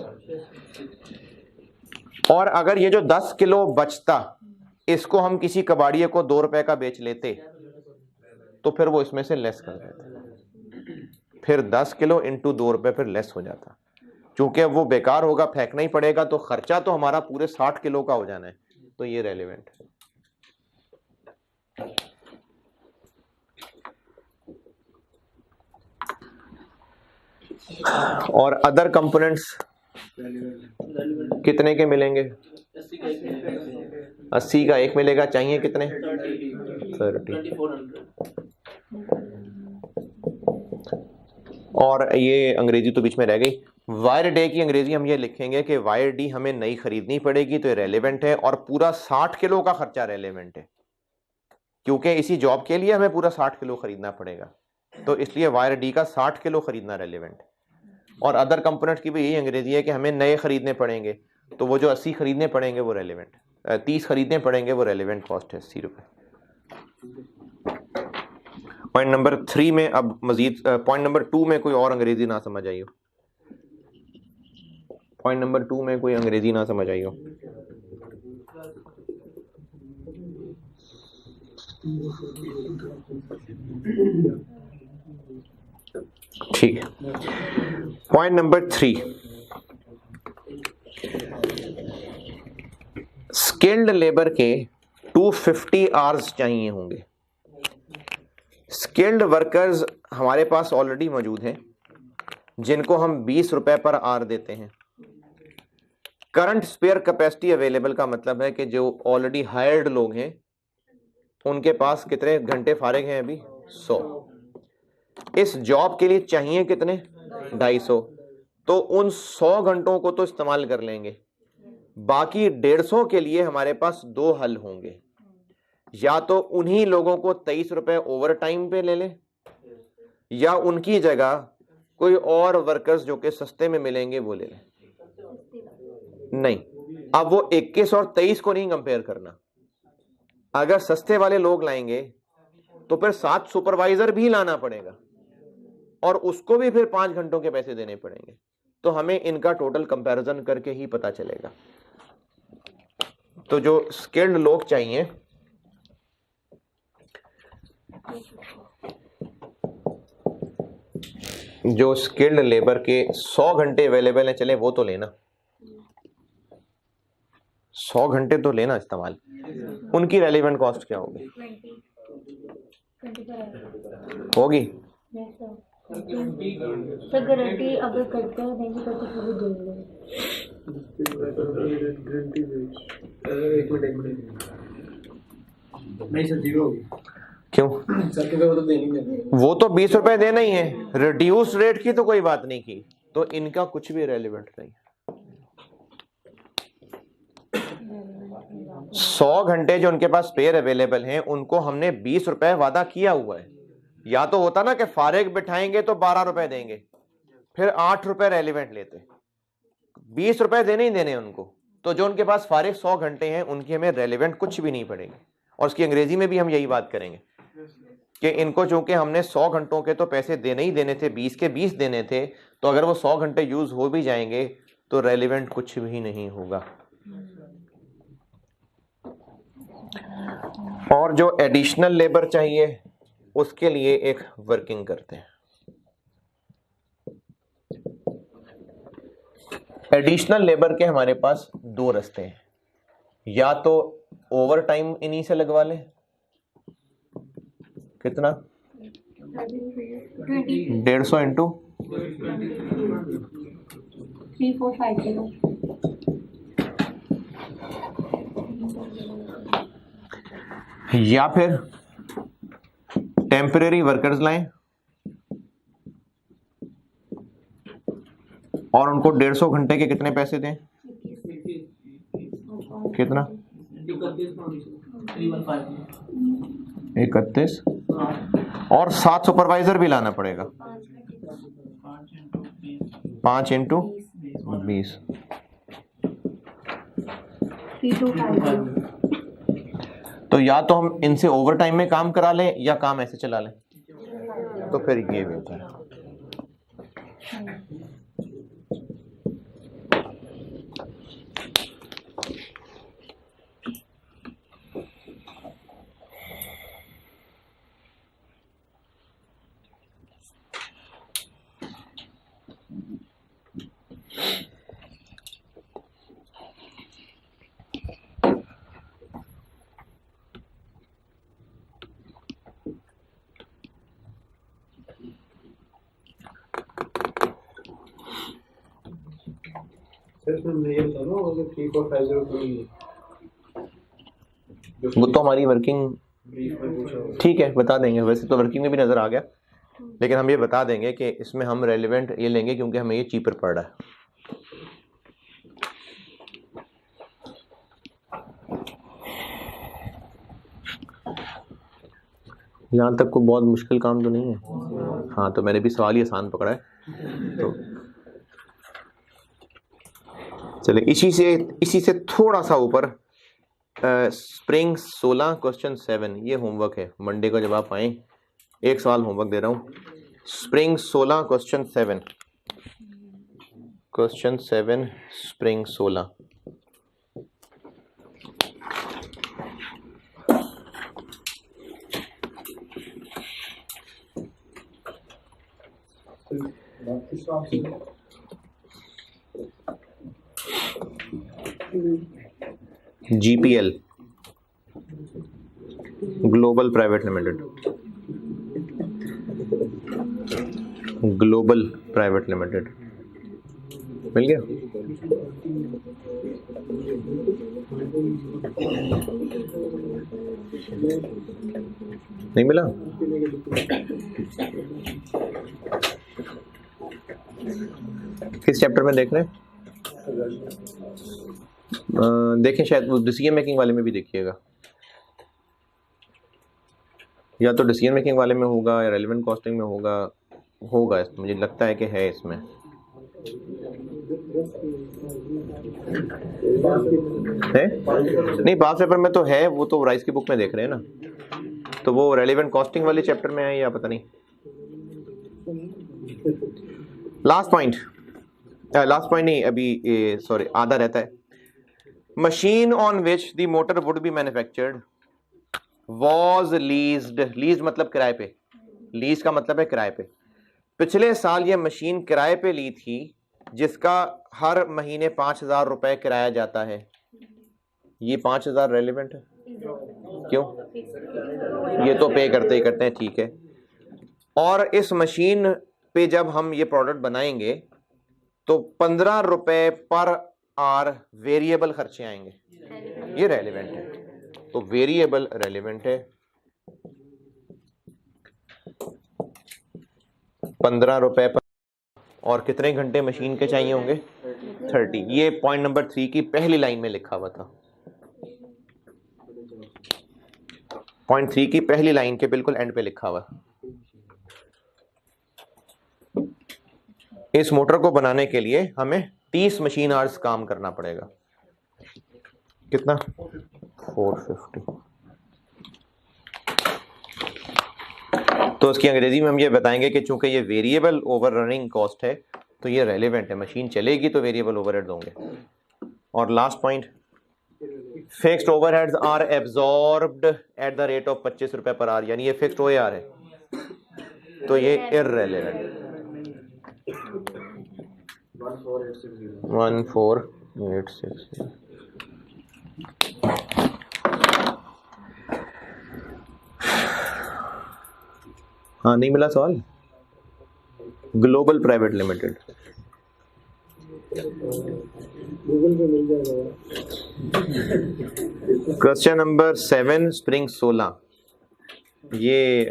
और अगर ये जो 10 किलो बचता, इसको हम किसी कबाड़िए को 2 रुपए का बेच लेते तो फिर वो इसमें से लेस कर देता। फिर 10 किलो इंटू 2 रुपए फिर लेस हो जाता। चूंकि अब वो बेकार होगा, फेंकना ही पड़ेगा, तो खर्चा तो हमारा पूरे 60 किलो का हो जाना है। तो ये रेलेवेंट है। और अदर कंपोनेंट्स कितने के मिलेंगे? 80 का एक मिलेगा। चाहिए कितने? 30। और ये अंग्रेजी तो बीच में रह गई। वायर डे की अंग्रेजी हम ये लिखेंगे कि वायर डी हमें नई खरीदनी पड़ेगी, तो ये रेलेवेंट है, और पूरा 60 किलो का खर्चा रेलेवेंट है, क्योंकि इसी जॉब के लिए हमें पूरा 60 किलो खरीदना पड़ेगा, तो इसलिए वायर डी का 60 किलो खरीदना रेलेवेंट। और अदर कंपोनेंट की भी यही अंग्रेजी है कि हमें नए खरीदने पड़ेंगे, तो वो जो 80 खरीदने पड़ेंगे वो रेलेवेंट, 30 खरीदने पड़ेंगे वो रेलेवेंट कॉस्ट है 80 रुपये। पॉइंट नंबर 3 में अब मजीद, पॉइंट नंबर 2 में कोई और अंग्रेजी ना समझ आई हो। पॉइंट नंबर 2 में कोई अंग्रेजी ना समझ आई हो। ठीक है। पॉइंट नंबर 3, स्किल्ड लेबर के 250 आवर्स चाहिए होंगे। स्किल्ड वर्कर्स हमारे पास ऑलरेडी मौजूद हैं, जिनको हम 20 रुपए पर आवर देते हैं। करंट स्पेयर कैपेसिटी अवेलेबल का मतलब है कि जो ऑलरेडी हायर्ड लोग हैं उनके पास कितने घंटे फारिग हैं अभी? 100। इस जॉब के लिए चाहिए कितने? 250। तो उन 100 घंटों को तो इस्तेमाल कर लेंगे, बाकी 150 के लिए हमारे पास 2 हल होंगे। या तो उन्हीं लोगों को 23 रुपए ओवर टाइम पे ले लें, या उनकी जगह कोई और वर्कर्स जो कि सस्ते में मिलेंगे वो ले लें? नहीं, अब वो 21 और 23 को नहीं कंपेयर करना। अगर सस्ते वाले लोग लाएंगे तो फिर 7 सुपरवाइजर भी लाना पड़ेगा और उसको भी फिर 5 घंटों के पैसे देने पड़ेंगे। तो हमें इनका टोटल कंपैरिजन करके ही पता चलेगा। तो जो स्किल्ड लोग चाहिए, जो स्किल्ड लेबर के 100 घंटे अवेलेबल हैं, चले वो तो लेना, 100 घंटे तो लेना इस्तेमाल। उनकी रेलिवेंट कॉस्ट क्या होगी? 20 होगी सर गारंटी अगर करते हैं नहीं करते फिर भी देंगे। नहीं सर, जीरो होगी। क्यों? सर क्योंकि वो तो देंगे, वो तो 20 रुपए देना ही है, रिड्यूस रेट की तो कोई बात नहीं की, तो इनका कुछ भी रेलिवेंट नहीं। 100 घंटे जो उनके पास स्पेयर अवेलेबल हैं उनको हमने 20 रुपए वादा किया हुआ है। या तो होता ना कि फारिग बिठाएंगे तो 12 रुपए देंगे, फिर 8 रुपए रेलिवेंट लेते, 20 रुपए देने ही देने उनको। तो जो उनके पास फारिग 100 घंटे हैं उनकी हमें रेलिवेंट कुछ भी नहीं पड़ेगी। और उसकी अंग्रेजी में भी हम यही बात करेंगे कि इनको चूंकि हमने 100 घंटों के तो पैसे देने ही देने थे, 20 के 20 देने थे, तो अगर वो 100 घंटे यूज हो भी जाएंगे तो रेलिवेंट कुछ भी नहीं होगा। और जो एडिशनल लेबर चाहिए उसके लिए एक वर्किंग करते हैं। एडिशनल लेबर के हमारे पास 2 रास्ते हैं, या तो ओवर टाइम इन्हीं से लगवा लें। कितना? 150 इंटू 3450। या फिर टेम्परेरी वर्कर्स लाएं और उनको 150 घंटे के कितने पैसे दें? कितना? 31। और 7 सुपरवाइजर भी लाना पड़ेगा, 5 इंटू 20। 3250। तो या तो हम इनसे ओवर टाइम में काम करा लें या काम ऐसे चला लें, तो फिर ये भी होता है। वो तो हमारी वर्किंग, ठीक है बता देंगे। वैसे तो वर्किंग में भी नजर आ गया, लेकिन हम ये बता देंगे कि इसमें हम रेलिवेंट ये लेंगे क्योंकि हमें ये चीपर पड़ रहा है। यहाँ तक कोई बहुत मुश्किल काम तो नहीं है। हाँ, तो मैंने भी सवाल ही आसान पकड़ा है। तो चले इसी से थोड़ा सा ऊपर स्प्रिंग 16 क्वेश्चन 7, ये होमवर्क है। मंडे को जब आप आए, एक सवाल होमवर्क दे रहा हूँ। Spring 16 question 7, question 7 spring 16। GPL global private limited, global private limited मिल गया? नहीं मिला? किस चैप्टर में देख रहे हैं? देखें, शायद वो डिसीजन मेकिंग वाले में भी देखिएगा, या तो डिसीजन मेकिंग वाले में होगा या रेलेवेंट कॉस्टिंग में होगा, होगा, मुझे लगता है कि है इसमें। है नहीं, पास पेपर में तो है, वो तो राइस की बुक में देख रहे हैं ना, तो वो रेलिवेंट कॉस्टिंग वाले चैप्टर में है या पता नहीं। लास्ट पॉइंट नहीं, अभी सॉरी आधा रहता है। Machine on which the motor would be manufactured was leased. Lease मतलब किराए पे, लीज का मतलब है किराए पे। पिछले साल ये मशीन किराए पे ली थी जिसका हर महीने 5,000 रुपए किराया जाता है। ये 5,000 रेलिवेंट है क्यों? ये तो पे करते ही करते हैं, ठीक है। और इस मशीन पे जब हम ये प्रोडक्ट बनाएंगे तो 15 रुपए पर आवर वेरिएबल खर्चे आएंगे, ये रेलिवेंट है। तो वेरिएबल रेलिवेंट है, 15 रुपए पर, और कितने घंटे मशीन के चाहिए होंगे? 30। ये पॉइंट नंबर 3 की पहली लाइन में लिखा हुआ था, पॉइंट 3 की पहली लाइन के बिल्कुल एंड पे लिखा हुआ। इस मोटर को बनाने के लिए हमें 30 मशीन आवर्स काम करना पड़ेगा। कितना? 450। तो उसकी अंग्रेजी में हम ये बताएंगे कि चूंकि ये वेरिएबल ओवर रनिंग कॉस्ट है तो ये रेलेवेंट है, मशीन चलेगी तो वेरिएबल ओवरहेड होंगे। और last point, fixed overheads are absorbed at the rate of 25 रुपए पर आवर, यानी ये फिक्स्ड OAR है तो ये इररेलेवेंट। 14860। हाँ, नहीं मिला सवाल? Global private limited, question number 7 spring 16। ये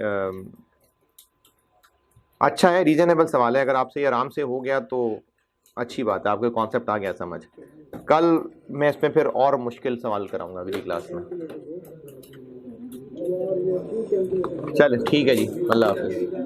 अच्छा है, रीजनेबल सवाल है। अगर आपसे ये आराम से हो गया तो अच्छी बात है, आपको कॉन्सेप्ट आ गया समझ। कल मैं इसमें फिर और मुश्किल सवाल कराऊंगा अगली क्लास में। चल ठीक है जी, अल्लाह हाफिज़।